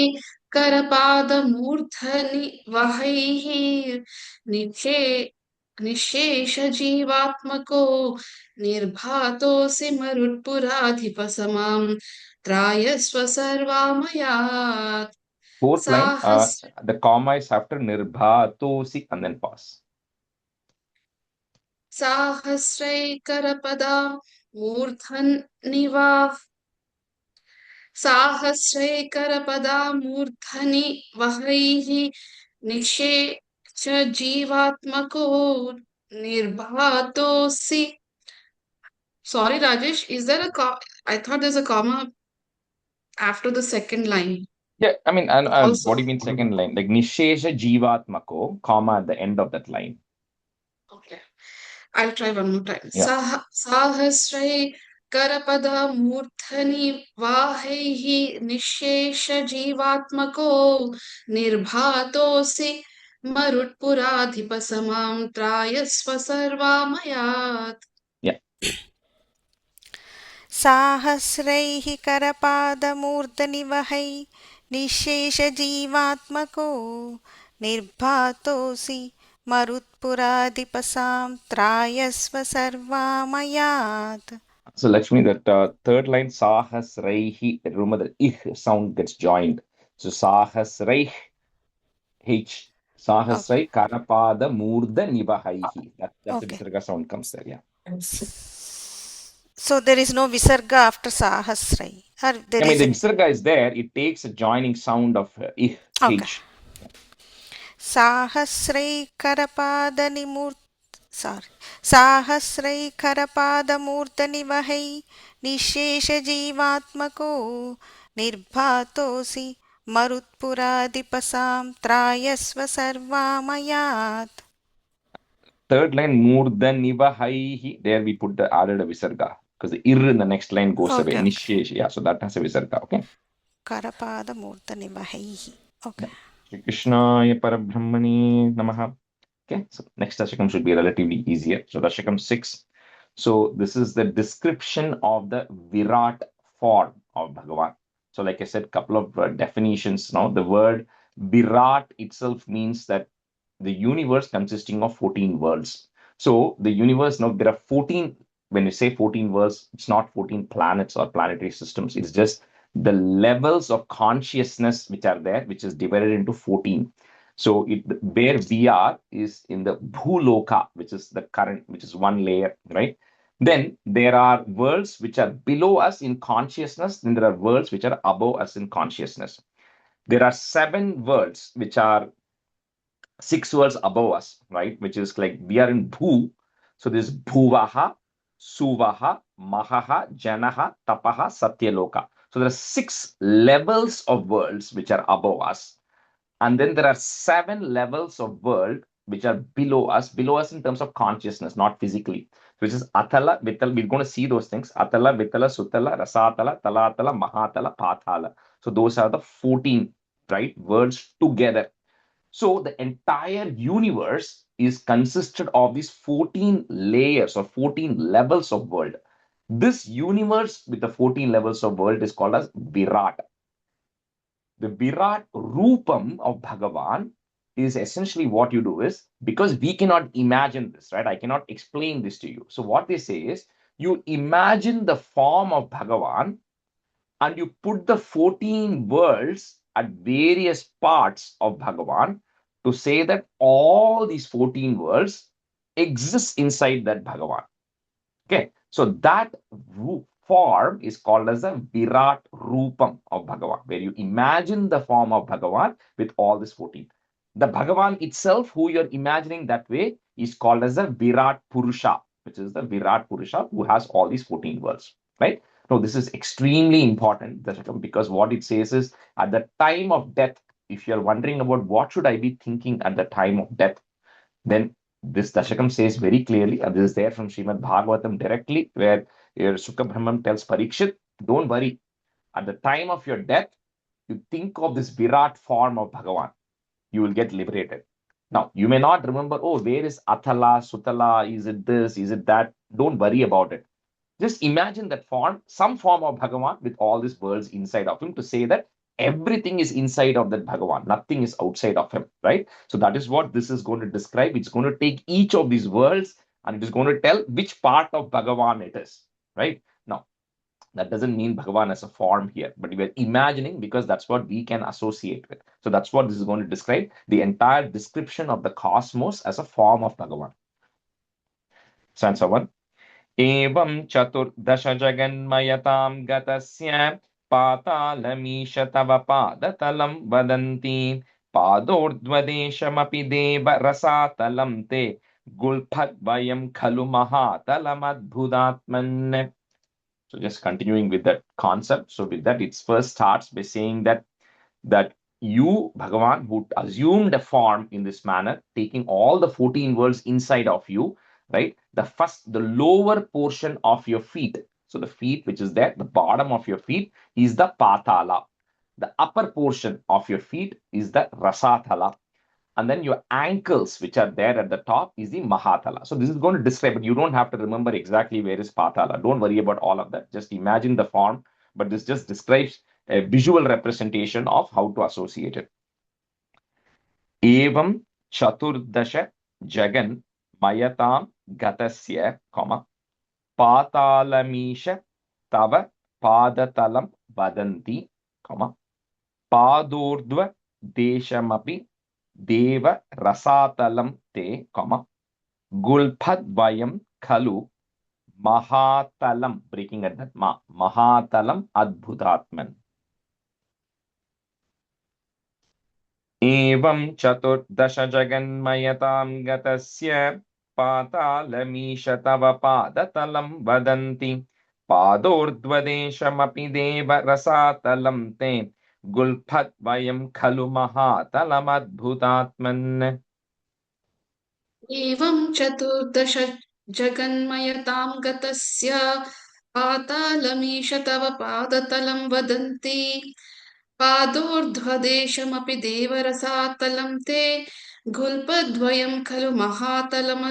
करपादमूर्धनि वहैः निशेषजीवात्मको निर्भातोऽसि मरुत्पुराधिपसमां त्रायस्व सर्वामयात् Fourth line, साहस् the comma is after Nirbhatosi and then pause. साहस्रैकरपदा मूर्धन्निवाह साहस्रैकरपदा मूर्धनि वहैः निशेषजीवात्मको निर्भातोऽसि. Sorry, Rajesh, is there a I thought there's a comma after the second line. Yeah, I mean, and Also. what do you mean second line? Like Nishesha Jivatmako, comma at the end of that line. Okay, I'll try one more time. Yeah. Sahasrai Karapada Murthani Vahaihi Nishesha Jivatmako Nirbhatosi Marutpuradhipasamam Trayasva Sarvamayat. Yeah. साहस्रैः करपादमूर्धनिवहै निःशेषजीवात्मको निर्भातोऽसि मरुत्पुराधिपसां त्रायस्व सर्वामयात्. So Lakshmi, that third line, Sahasraihi, remember the ich sound gets joined. So Sahasraih, H, Sahasrai, Karapada, Murda, Nibahaihi. That's Okay. the Visarga sound comes there, yeah. So there is no visarga after Sahasrai. Or there I mean, is the Visarga is there, it takes a joining sound of ich, Okay. H. साहस्रैकरपादमूर्धनिवहै निःशेषजीवात्मको निर्भातोऽसि मरुत्पुराधिपसां त्रायस्व सर्वामयात्. Third line, Murda, Nibahaihi, there we put the added a Visarga. Because the ir in the next line goes away. Okay. Nishesh, yeah, so that has a Visarga, okay? करपादमूर्धनिवहैः. Okay. Shri Krishnaya Parabrahmani Namaha. Okay, so next Dashakam should be relatively easier. So Dashakam 6. So this is the description of the Virat form of Bhagavan. So like I said, couple of definitions now. The word Virat itself means that the universe consisting of 14 worlds. So the universe, now there are 14, when you say 14 worlds, it's not 14 planets or planetary systems. It's just the levels of consciousness which are there, which is divided into 14. So where we are is in the Bhuloka, which is the current, which is one layer, right? Then there are worlds which are below us in consciousness. Then there are worlds which are above us in consciousness. There are 7 worlds which are 6 worlds above us, right? Which is like we are in Bhu. So there's Bhuvaha, Suvaha, Mahaha, Janaha, Tapaha, Satyaloka. So there are 6 levels of worlds which are above us. And then there are 7 levels of world which are below us in terms of consciousness, not physically. Which is Atala, Vitala. We're going to see those things. Atala, Vitala, Sutala, Rasatala, Talatala, Mahatala, Pathala. So those are the 14, right, worlds together. So the entire universe is consisted of these 14 layers or 14 levels of world. This universe with the 14 levels of world is called as Virat. The Virat Rupam of Bhagavan is essentially what you do is, because we cannot imagine this, right? I cannot explain this to you. So what they say is, you imagine the form of Bhagavan and you put the 14 worlds at various parts of Bhagavan to say that all these 14 worlds exist inside that Bhagavan. Okay, so that form is called as a Virat Rupam of Bhagavan, where you imagine the form of Bhagavan with all these 14. The Bhagavan itself, who you're imagining that way, is called as a Virat Purusha, which is the Virat Purusha who has all these 14 worlds, right? Now, this is extremely important, Dasakam, because what it says is at the time of death, if you're wondering about what should I be thinking at the time of death, then this Dashakam says very clearly, and this is there from Srimad Bhagavatam directly, where your Sukha Brahman tells Parikshit, don't worry. At the time of your death, you think of this Virat form of Bhagavan. You will get liberated. Now, you may not remember, oh, where is Athala, Sutala? Is it this? Is it that? Don't worry about it. Just imagine that form, some form of Bhagavan with all these worlds inside of him to say that everything is inside of that Bhagavan. Nothing is outside of him, right? So that is what this is going to describe. It's going to take each of these worlds and it is going to tell which part of Bhagavan it is, right? Now, that doesn't mean Bhagavan as a form here, but we're imagining because that's what we can associate with. So that's what this is going to describe, the entire description of the cosmos as a form of Bhagavan. Stanza 1. Evam chaturdash jaganmayatam gatasya पातालमीश तव पादतलं वदन्ति पादोर्ध्वदेशमपि देव रसातलं ते गुल्फद्वयं खलु महातलमद्भुतात्मन्. So just continuing with that concept. So with that, it first starts by saying that you, Bhagavan, who assumed a form in this manner, taking all the 14 worlds inside of you, right? The lower portion of your feet. So the feet, which is there, the bottom of your feet is the Patala. The upper portion of your feet is the Rasathala. And then your ankles, which are there at the top, is the Mahatala. So this is going to describe, but you don't have to remember exactly where is Patala. Don't worry about all of that. Just imagine the form. But this just describes a visual representation of how to associate it. Evam Chaturdasha Jagan Mayatam Gatasya, Patalamisha Tava Padatalam Vadanti, Padordva Deshamapi Deva Rasatalam Te, Gulpadvayam Kalu Mahatalam, breaking at that Mahatalam Adbhutatman. Evam Chaturdasha Jaganmayatam Gatasya Patalamisha Tava Padatalam Vadanti Padordvadeshamapi Deva Rasatalam Te Gulpadvayam Kalu Mahatalam Adbhutatman. Evam chaturdash jaganmayatam gatasya patalamisha tava padatalam vadanti padordhvadeshamapi devarasatalam te gulpadvayam khalu mahatalam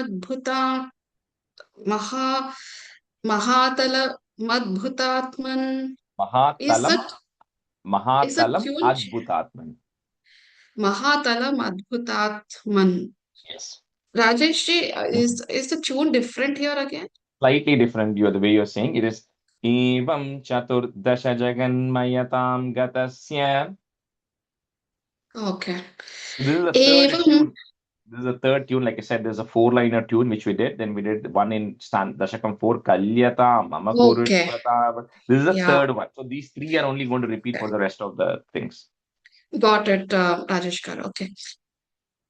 adbhutatman. Is that Adbhutatman. Mahatalam adbhutatman? Yes. Rajesh ji, is the tune different here again? Slightly different. The way you're saying it is Evam Chaturdasha Jaganmayatam Gatasya. Okay. This is the third tune. This is the third tune. Like I said, there's a 4-liner tune which we did. Then we did one in Dashakam 4, Kalyata, Mama Kurushvata. This is the third one. So these three are only going to repeat for the rest of the things. Got it, Rajesh Kar. Okay.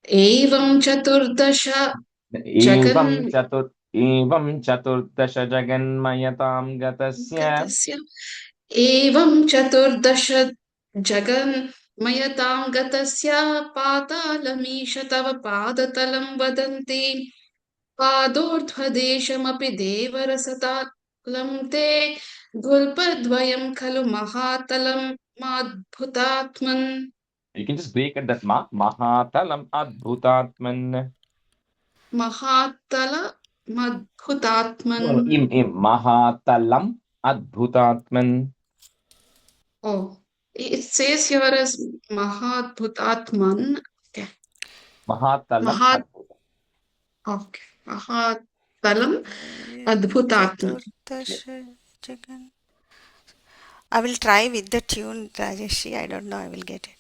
Evam Chaturdasha Jaganmayatam Gatasya. Evam Chaturdasha Jaganmayatam Gatasya Patalamisha Tava Padatalam Vadanti Padordhvadeshamapi Devarasatalam Te Gulpadvayam Khalu Mahatalam Madbhutatman. You can just break at that Mahatalam Adbhutatman. Mahatala Madbhutatman. Mahatalam Adbhutatman. Oh, it says here as Mahadbhutatman. Okay. Mahatalam. Okay. Mahatalam Adbhutatman. I will try with the tune, Rajeshi. I don't know. I will get it.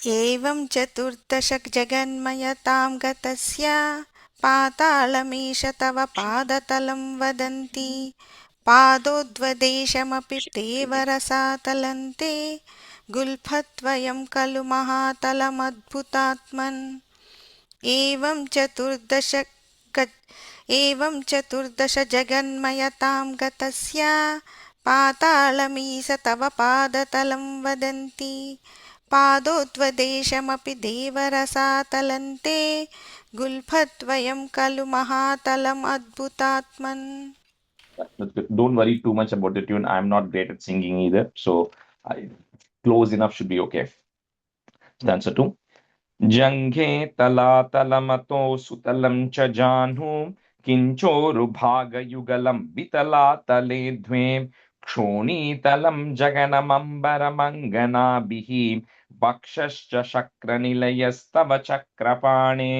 एवं चतुर्दश जगन्मयतां गतस्य पातालमीश तव पादतलं वदन्ति पादोद्वदेशमपि तेव रसातलन्ते गुल्फत्वयं खलु महातलमद्भुतात्मन् एवं चतुर्दश जगन्मयतां गतस्य पातालमीश तव पादतलं वदन्ति पादोद्वदेशमपि देवरसातलन्ते गुल्फत्वयं खलु महातलम् अद्भुतात्मन्. Don't worry too much about the tune. I'm not great at singing either, so close enough should be okay. Stanza 2. Janghe talatalato sutalam cha janhu kinchoru bhagayugalam vitalatale dve kshonitalam jaganamambaramanganabihi vakshascha shakranilayastava chakrapane.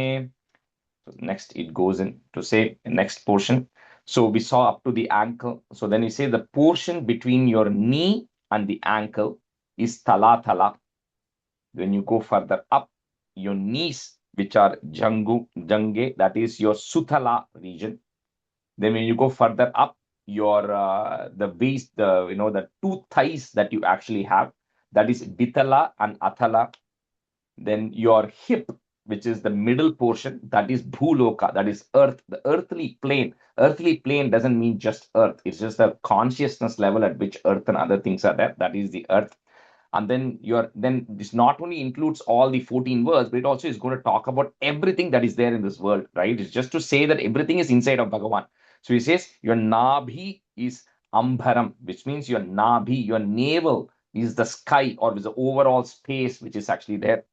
Next it goes in to say next portion. So we saw up to the ankle. So then we say the portion between your knee and the ankle is talatala. When you go further up, your knees, which are jange, that is your sutala region. Then when you go further up, your the waist, the two thighs that you actually have, that is vitala and athala. Then your hip, which is the middle portion, that is bhuloka, that is earth, the earthly plane. Earthly plane doesn't mean just earth. It's just the consciousness level at which earth and other things are there. That is the earth. And then this not only includes all the 14 words, but it also is going to talk about everything that is there in this world, right? It's just to say that everything is inside of Bhagavan. So he says your nabhi is ambharam, which means your nabhi, your navel is the sky or is the overall space which is actually there.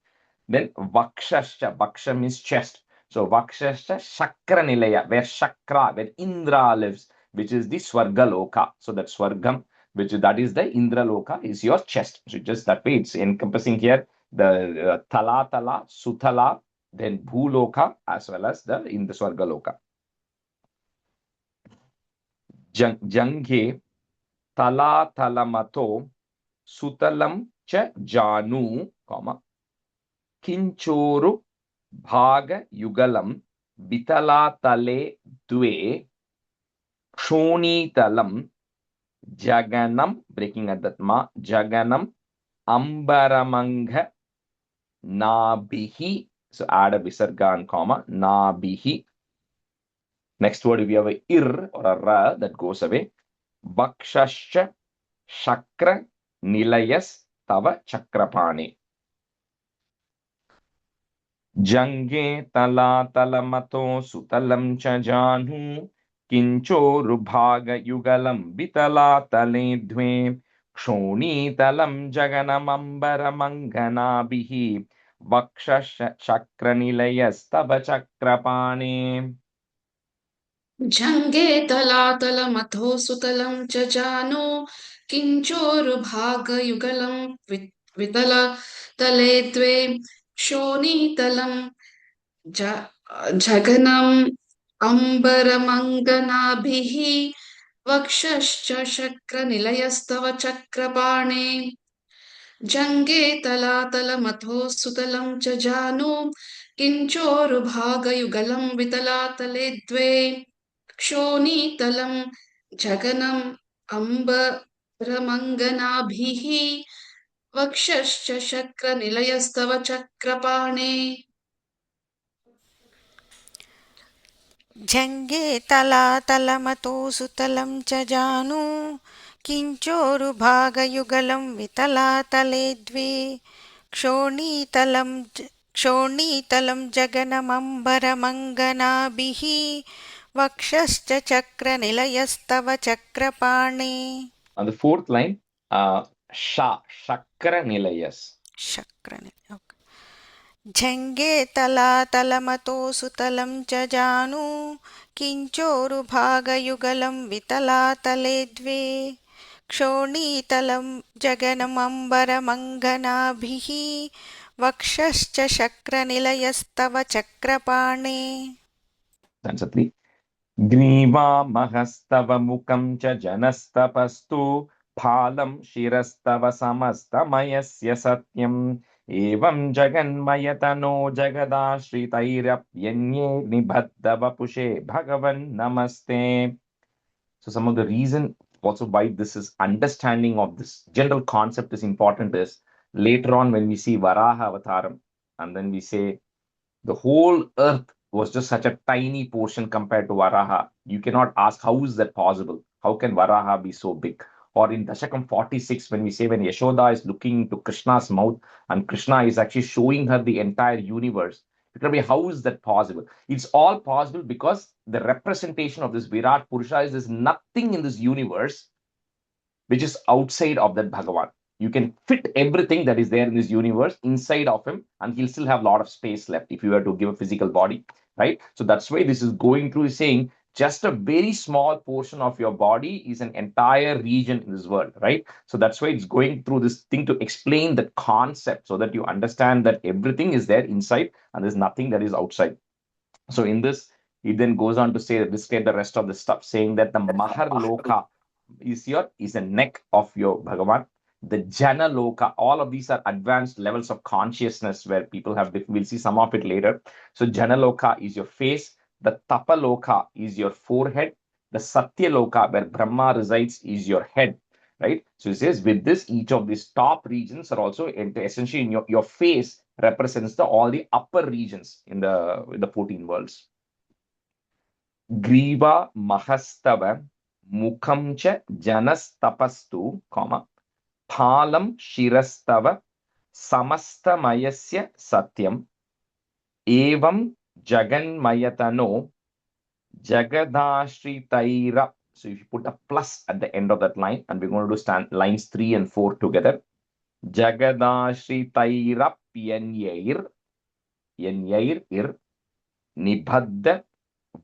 Then vakshascha, vaksha means chest. So vakshascha shakra nilaya, where shakra, where Indra lives, which is the swargaloka. So that swargam, that is the Indra loka, is your chest. So just that way it's encompassing here the talatala, sutala, then bhuloka, as well as in the swargaloka. Janghe talatalamato sutalam cha janu, kinchoru bhaga yugalam vitalatale dve kshonitalam jaganam, breaking at that ma, jaganam ambaramanga nabihi. So add a visarga and comma, nabihi. Next word, we have a ir or a ra that goes away. Vakshascha shakra nilayas tava chakrapani. Jange talatamato sutalam cha janhu kinchoru bhaga yugalam vitalatale dve kshonitalam jaganamambaramanganabihi vakshascha chakranilayas tava chakrapane. Jange talatalamatho sutalam cha jano kinchorubhagayugalam vitala tale dve shonitalam jaganam ambaramanganabihi vakshascha shakranilayastava chakrapane. Jange talatalamatho sutalam cha jano kinchorubhagayugalam vitala tale dve Kshonitalam Jaganam Ambaramanganabihi Vakshascha Shakra Nilayastava Chakrapane. Jange talatamato sutalam cha janu kinchoru bhagayugalam vitalatale dve kshonitalam jaganamambaramanganabihi vakshascha chakra nilayastava chakrapane. On the fourth line, shakra nilayas. Shakra nilayas. Okay. Jange talatamato sutalam cha janu kinchoru bhagayugalam vitalatale dve kshonitalam jaganamambaramanganabihi vakshascha shakra nilayastava chakrapane. Stanza 3. Griva mahastava mukam cha janastapastu फालं शिरस्तव समस्तमयस्य सत्यम् एवं जगन्मयतनो जगदाश्रितैरप्यन्ये निबद्धवपुषे भगवन् नमस्ते. So some of the reason also why this is understanding of this general concept is important is later on when we see Varaha Avataram and then we say the whole earth was just such a tiny portion compared to Varaha. You cannot ask how is that possible? How can Varaha be so big? Or in Dashakam 46, when we say when Yashoda is looking into Krishna's mouth and Krishna is actually showing her the entire universe, it can be how is that possible? It's all possible because the representation of this Virat Purusha is there's nothing in this universe which is outside of that Bhagavan. You can fit everything that is there in this universe inside of him, and he'll still have a lot of space left if you were to give a physical body, right? So that's why this is going through saying just a very small portion of your body is an entire region in this world, right? So that's why it's going through this thing to explain the concept so that you understand that everything is there inside and there's nothing that is outside. So in this, it then goes on to say that describe the rest of the stuff, saying that the Mahar Loka is the neck of your Bhagavan. The Jana Loka, all of these are advanced levels of consciousness where people have, we'll see some of it later. So Jana Loka is your face, the Tapa Loka is your forehead, the Satya Loka where Brahma resides is your head, right? So it says with this, each of these top regions are also essentially in your face represents all the upper regions in the 14 worlds. Griva Mahastava Mukham cha Janastapastu, Phalam Shirastava Samastamayasya Satyam Evam Jaganmayatano Jagadashri. So if you put a plus at the end of that line, and we're going to do lines 3 and 4 together. Jagadashri Tairapyanyair Yanyair Nibhadda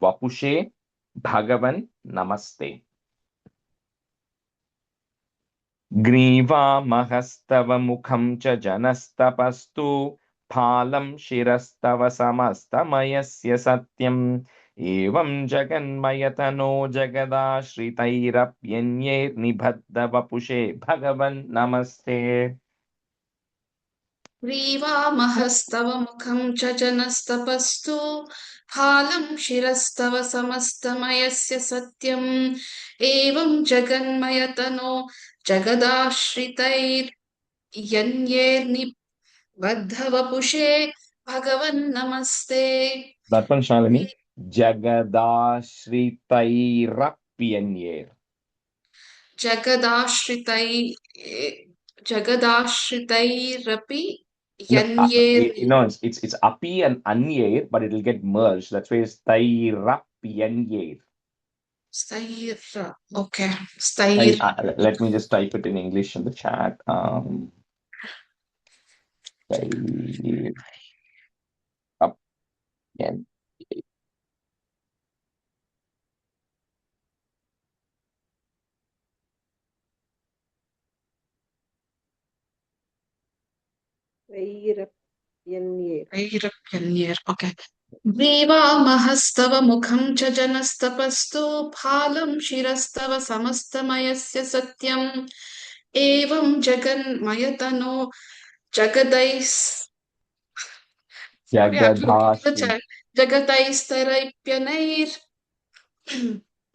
Vapushe Bhagavan Namaste. Griva Mahastava Mukham cha Janastapastu Phalam Shirastava Samastamayasya Satyam Evam Jaganmayatano Jagadashritayirapyenye Nibhadda Vapushe Bhagavan Namaste. ग्रीवामहस्तव मुखं च जनस्तपस्तु फालं शिरस्तव समस्तमयस्य सत्यम् एवं जगन्मयतनो जगदाश्रितैर्यन्यैर्निबद्धवपुषे भगवन् नमस्ते. That one, Shalini. Jagadashritayirapyenye. जगदाश्रितैरपि No, यन्यैर् it's api and anyer, but it'll get merged. That's why it's tairapyenyer. Stair. Okay. Stair. Let me just type it in English in the chat. Vairapyanyer. Okay. ग्रीवामहस्तव मुखं च जनस्तपस्तु फालं शिरस्तव समस्तमयस्य सत्यम् एवं जगन्मयतनो जगदैस् Sorry, I'm looking at the chat. जगतैस्तरैप्यनैर्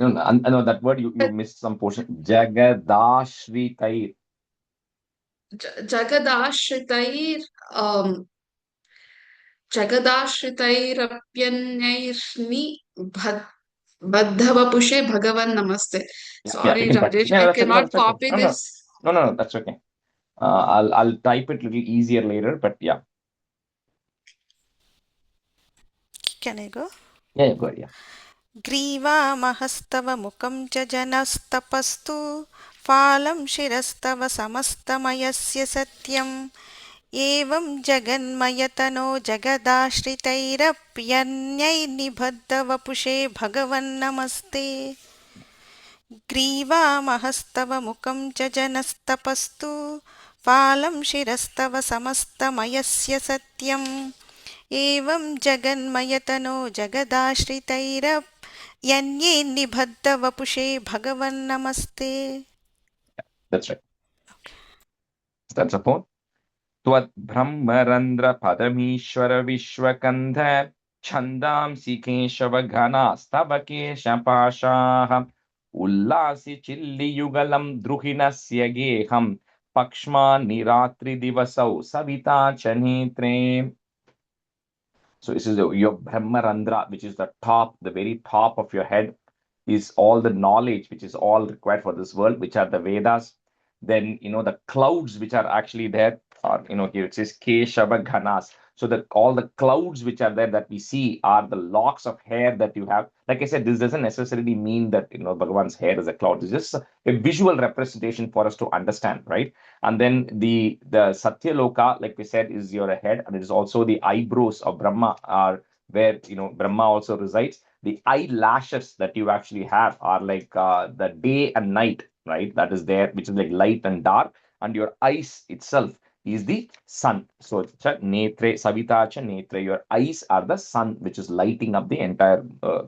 No, that word you missed some portion. Jagadashritayir. जगदाश्रितैर् जगदाश्रितैरप्यन्यैर्नि बद्धवपुषे भगवन् नमस्ते. Sorry, Rajesh, I cannot copy this. No, that's okay. I'll type it a little easier later, but yeah. Can I go? Yeah, go ahead, yeah. ग्रीवामहस्तव मुखं च जनस्तपस्तु फालं शिरस्तव समस्तमयस्य सत्यम् एवं जगन्मयतनो जगदाश्रितैरप्यन्यैर्निबद्धवपुषे भगवन्नमस्ते. ग्रीवामहस्तव मुखं च जनस्तपस्तु फालं शिरस्तव समस्तमयस्य सत्यम् एवं जगन्मयतनो जगदाश्रितैरप्यन्यैर्निबद्धवपुषे भगवन्नमस्ते. That's right. That's a point. Tvat Brahmarandra Padamishwara Vishwakandha Chandamsi Keshava Ghanastava Kesha Pashaha Ullasi Chilli Yugalam Druhinasya Geham Pakshma Niratri Divasau Savita Chanitre. So this is your Brahmarandra, which is the top, the very top of your head, is all the knowledge which is all required for this world, which are the Vedas. Then the clouds which are actually there are here it says Keshava Ghanas. So that all the clouds which are there that we see are the locks of hair that you have. Like I said, this doesn't necessarily mean that Bhagavan's hair is a cloud. It's just a visual representation for us to understand, right? And then the Satyaloka, like we said, is your head, and it is also the eyebrows of Brahma are where Brahma also resides. The eyelashes that you actually have are like the day and night, right? That is there, which is like light and dark, and your eyes itself is the sun. So netre savita cha netre, your eyes are the sun which is lighting up the entire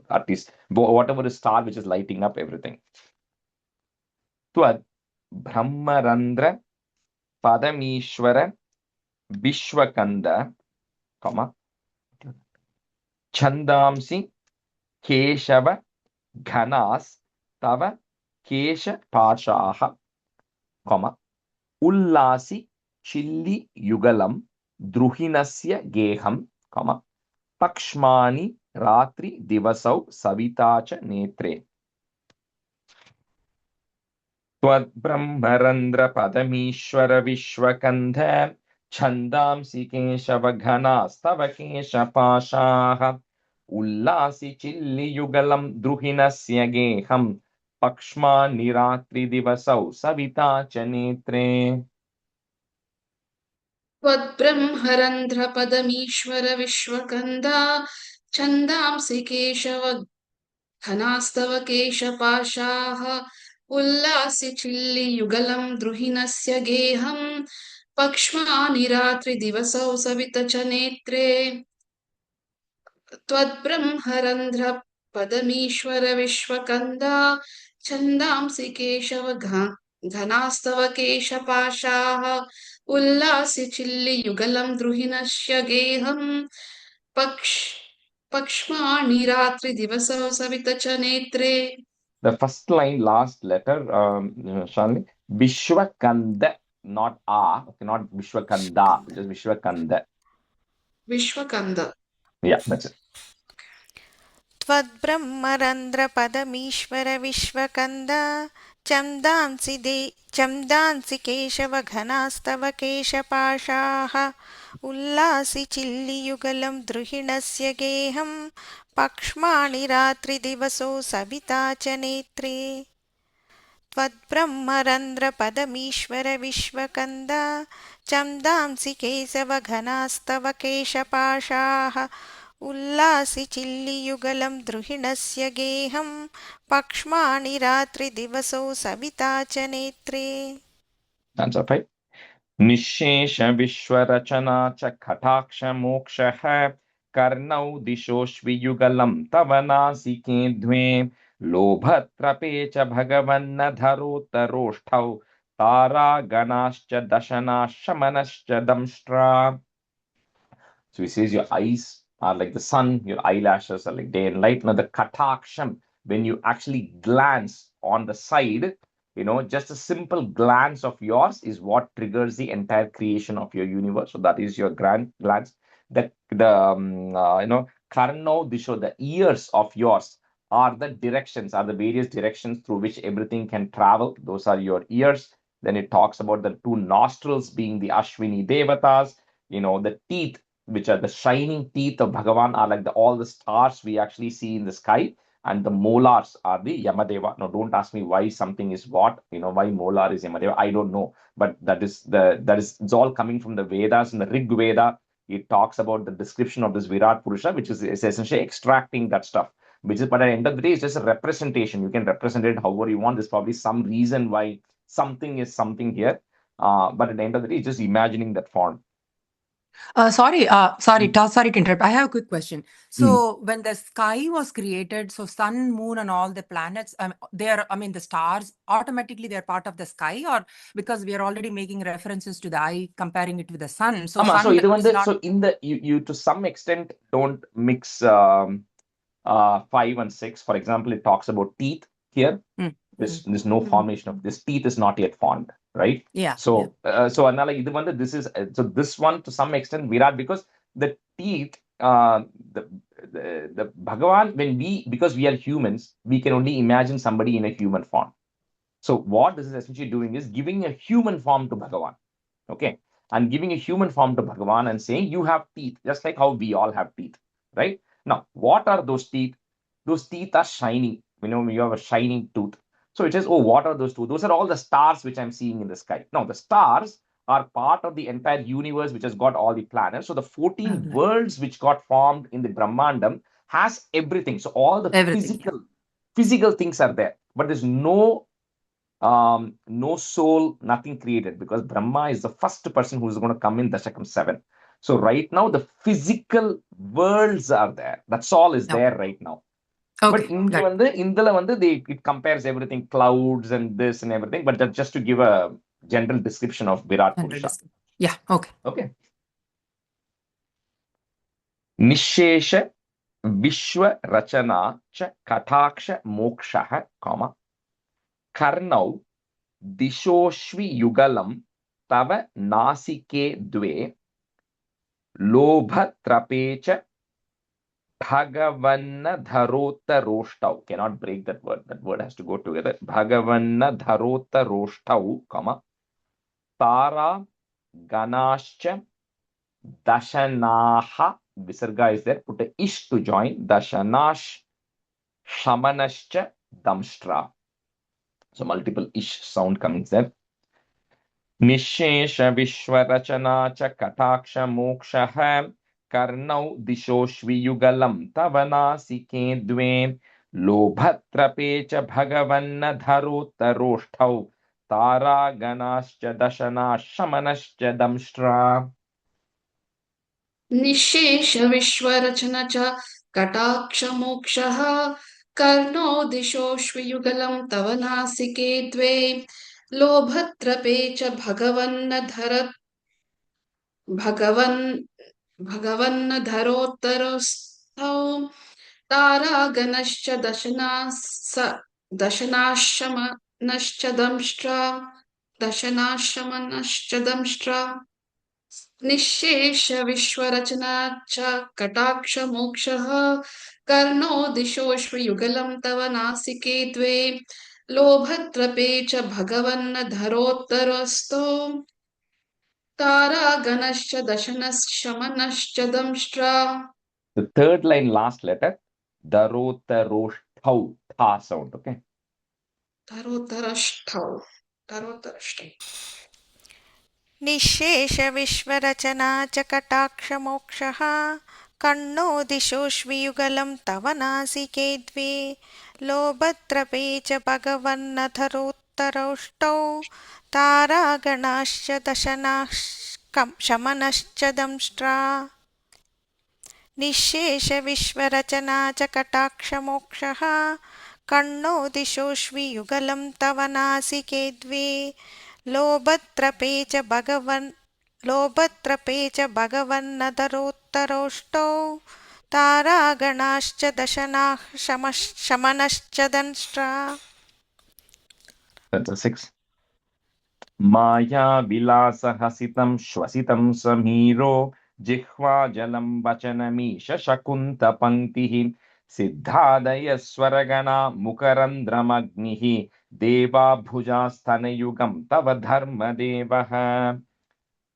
at least whatever is star which is lighting up everything. Tvad Brahmarandra Padamishwara Vishwakanda, Chandamsi Keshava Ghanas Tava Kesha Pashaha, Ullasi Chilli Yugalam Druhinasya Geham, Pakshmani Ratri Divasau Savitacha Netre. Tvad Brahmarandra Padamishwara Vishwakandha Chandamsi Keshava Ghanas Tava Kesha Pashaha Ullasi Chilli Yugalam Druhinasya Geham Pakshma Niratri Divasau Savita Chanetre. Tvad Padamishwara Vishwakanda Chandamsi Keshava Ghanastava Kesha Pashaha Ullasi Chilli Yugalam Druhinasya Geham Pakshma Niratri Divasau Savita Chanetre. Tvad Padamishwara Vishwakanda Chandamsi Keshava Ghanastava Kesha Pashaha Ullasi Chilli Yugalam Druhinasya Geham Pakshma Niratri Divasau Savita Chanetre. The first line, last letter, Shalini, Vishwakanda, not okay, not Vishwakanda, just Vishwakanda. Vishwakanda. Yeah, that's it. Tvad Padamishwara Vishwakanda Chamdansi Keshava Ghanastava Kesha Pashaha Ullasi Chilli Yugalam Druhinasya Geham Pakshmani Ratri Divaso Savita Chanetre. Tvad Padamishwara Vishwakanda Chamdansi Kesava Ghanastava Kesha Pashaha Ullasi Chilli Yugalam Druhinasya Geham Pakshmani Ratri Divaso Savita Chanetre. Answer 5. Nishesha Vishwarachana cha Kataksha Moksha Karnau Dishoshvi Yugalam Tavanasike Dve Lobhatrape cha Bhagavanna Dharotaroshtau Tara Ganascha Dashana Shamanascha Damshtra. So he says your eyes are like the sun, your eyelashes are like day and night. Now the kataksham, when you actually glance on the side, just a simple glance of yours is what triggers the entire creation of your universe. So that is your glance. The karno disho, the ears of yours are the directions, are the various directions through which everything can travel. Those are your ears. Then it talks about the two nostrils being the Ashwini Devatas, the teeth, which are the shining teeth of Bhagavan, are like all the stars we actually see in the sky, and the molars are the Yamadeva. Now, don't ask me why something is what, why molar is Yamadeva. I don't know, but it's all coming from the Vedas. In the Rig Veda, it talks about the description of this Virat Purusha, which is essentially extracting that stuff. But at the end of the day, it's just a representation. You can represent it however you want. There's probably some reason why something is something here. But at the end of the day, it's just imagining that form. Sorry to interrupt. I have a quick question. So when the sky was created, so sun, moon, and all the planets, the stars, automatically they're part of the sky, or because we are already making references to the eye, comparing it with the sun. So so sun இது is வந்து not. so இந்த you to some extent don't mix 5 and 6. For example, it talks about teeth here. There's no formation of this. Teeth is not yet formed, right? Yeah. So அதனால இது வந்து this is so this one to some extent Virat, because the teeth the Bhagavan, because we are humans, we can only imagine somebody in a human form. So what this is essentially doing is giving a human form to Bhagavan. Okay. And giving a human form to Bhagavan and saying, you have teeth, just like how we all have teeth, right? Now, what are those teeth? Those teeth are shining. You have a shining tooth. So it says, oh, what are those two? Those are all the stars which I'm seeing in the sky. Now, the stars are part of the entire universe which has got all the planets. So the 14 worlds which got formed in the Brahmandam has everything. So all the physical things are there. But there's no soul, nothing created, because Brahma is the first person who is going to come in Dasakam 7. So right now the physical worlds are there. That's all is there right now. But it compares everything, clouds and this and everything, but that's just to give a general description of Virat Purusha. Yeah, okay. Nishesha Vishwa Rachana cha Kataksha Mokshah, Karnau Dishoshvi Yugalam Tava Nasike Dve Lobha Trapecha Bhagavanna Dharota Roshtau. Cannot break that word. That word has to go together. Bhagavanna Dharota Roshtau, Tara Ganashcha Dashanaha. Visarga is there. Put a ish to join. Dashanash Shamanascha Damshtra. So multiple ish sound coming there. Nishesha Vishwarachana cha Kataksha Mokshah Karnau Dishoshviyugalam Tavanasike Dve Lobhatrape cha Bhagavanna Dharottaroshtau Tara Ganascha Dashana Shamanascha Damshtra. निःशेष विश्वरचन च कटाक्षमोक्षः कर्णो दिशोऽश्वयुगलं तव नासिके द्वे लोभत्रपे च भगवन्नधरोत्तरस्थौ तारागणश्च दशनाशमनश्च दंष्ट्रा निःशेष विश्वरचना च कटाक्ष मोक्षः कर्णो दिशोऽश्वयुगलं तव नासिके द्वे लोभत्रपे च भगवन्नधरोत्तरस्थो तारागणश्च दशनशमनश्च दंष्ट्रा. The third line, last letter, Dharottaroshtau, tha sound, okay? Dharottarashtau. निःशेष विश्वरचना च कटाक्षमोक्षः कर्णो दिशोऽश्वयुगलं तव नासिके द्वे लोभत्रपे च भगवन्नधरोत्तरौष्टौ तारागणाश्च दशनाः शमनश्च दंष्ट्रा. निःशेष विश्वरचना च कटाक्षमोक्षः कर्णो दिशोऽश्वयुगलं तव नासिके द्वे लोभत्रपे च भगवन्नधरोत्तरौष्टौ तारागणाश्च दशनाः शमनश्च दंष्ट्रा. That's a 6. Maya vilasahasitam shwasitam samhiro jihva jalam vachanamisha shakunta panktihi siddhadaya swaragana mukarandramagnihi deva bhujasthanayugam tava dharma devaha.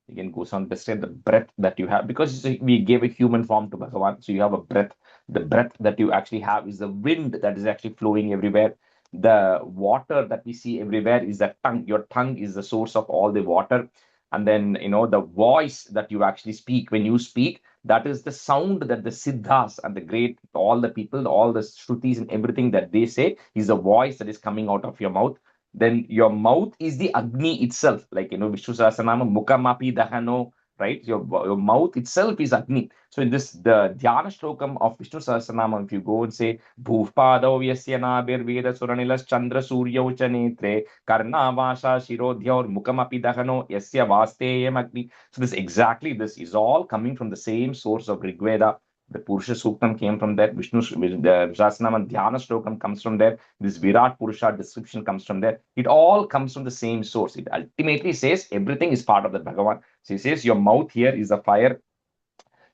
Again goes on to say the breath that you have, because we gave a human form to Bhagavan, so you have a breath. The breath that you actually have is the wind that is actually flowing everywhere. The water that we see everywhere is the tongue. Your tongue is the source of all the water. And then, the voice that you actually speak, when you speak, that is the sound that the Siddhas and the great, all the people, all the Shrutis and everything that they say is the voice that is coming out of your mouth. Then your mouth is the Agni itself. Like, Vishnu Sahasranama, Mukamapi Dahano, right? Your mouth itself is Agni. So in this, the Dhyana Shlokam of Vishnu Sahasranamam, if you go and say, Bhuvpadav Yasya Nabir Veda Suranilas Chandra Surya Uchanetre Karna Vasha Shirodhyaur Mukamapi Dahano Yasya Vasteyam Agni. So this exactly, this is all coming from the same source of Rig Veda. The Purusha Suktam came from there. Vishnu, the Sahasranamam Dhyana Shlokam comes from there. This Virat Purusha description comes from there. It all comes from the same source. It ultimately says everything is part of the Bhagavan. So he says your mouth here is a fire.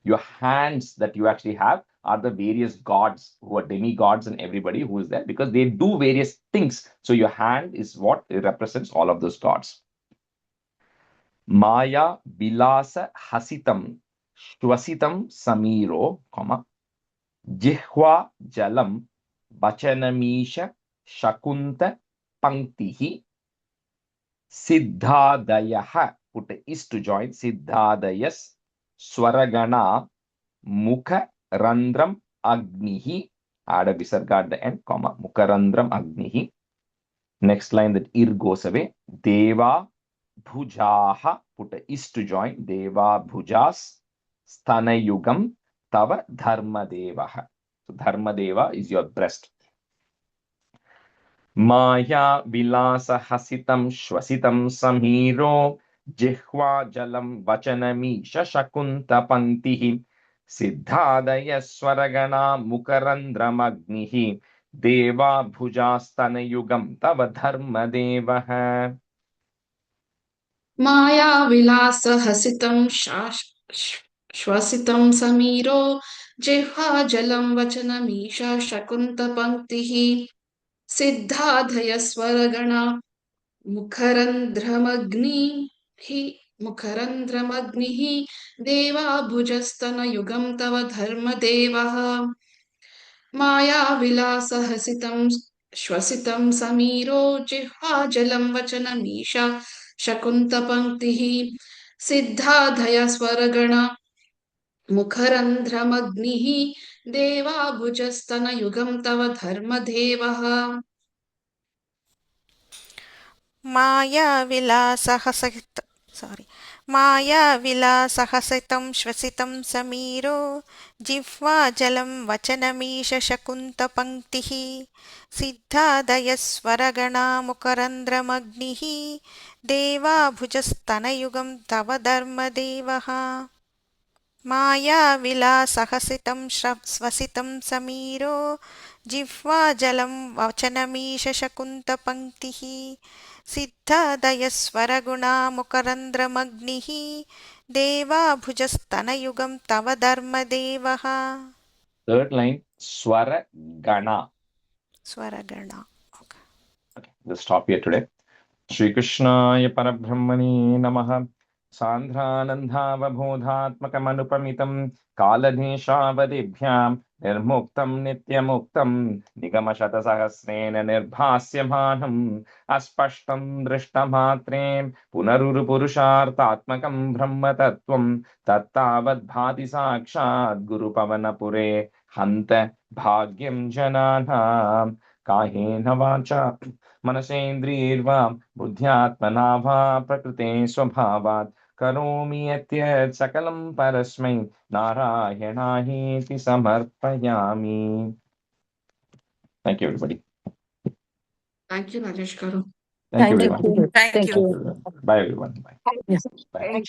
Your hands that you actually have are the various gods who are demigods and everybody who is there because they do various things. So your hand is what represents all of those gods. Maya Vilasa Hasitam Shwasitam Samiro, Jihwa Jalam Vachanamisha Shakunta Panktihi Siddhadayaha, put is to join, Siddhadayas Swaragana Mukha Randram Agnihi, add a visarga at the end, Mukharandram Agnihi. Next line, that ir goes away. Deva Bhujaha, put is to join, Deva Bhujas Stanayugam Tava Dharma Devaha. So Dharma Deva is your breast. Maya Vilasa Hasitam Shwasitam Samhiro Jihwa Jalam Vachanami Shashakunta Pantihi Siddhadaya Swaragana Mukarandramagnihi Deva Bhujastanayugam Tava Dharma Devaha. Maya Vilasa Hasitam Shwasitam Samiro Jihva Jalam Vachanamisha Shakunta Panktihi Siddhadhaya Swaragana Mukharandramagnihi Deva Bhujastana Yugam Tava Dharma Devaha. Maya Vilasa Hasitam Shwasitam Samiro Jihva Jalam Vachanamisha Shakunta Panktihi Siddhadhaya Swaragana Mukharandramagnihi Deva Bhujastana Yugam Tava Dharma Devaha. Maya Vilasahasitam Shvasitam Samiro Jihva Jalam Vachanamisha Shakunta Panktihi Siddhadayaswaragana Mukarandramagnihi Deva Bhujastanayugam Tava Dharma Devaha. Maya Vilasahasitam Swasitam Samiro Jihva Jalam Vachanamisha Shakunta Panktihi Siddhadayaswaraguna Mukarandramagnihi Deva Bhujastanayugam Tava Dharma Devaha. Third line, Swara Gana. Swaragana. Okay, let's stop here today. Shri Krishnaya Parabrahmani Namaha. Sandhanandhavabodhatmakamanupamitam kaladeshavadibhyam nirmuktam nityamuktam nigamashatasahasrena nirbhasyamanam aspashtam drishtamatre punarurupurushartatmakam brahmatattvam tattavad bhati sakshat gurupavanapure hanta bhagyam jananam kahena vacha मनसेन्द्रियैर्वा बुद्ध्यात्मना वा प्रकृते स्वभावात् करोमि यत् सकलं परस्मै नारायणायेति समर्पयामि. Thank you, everybody. Thank you, Rajesh Garu. Thank you, Thank everyone. you. Thank Thank you. you. Bye, everyone. Bye. Yes. Bye. Thank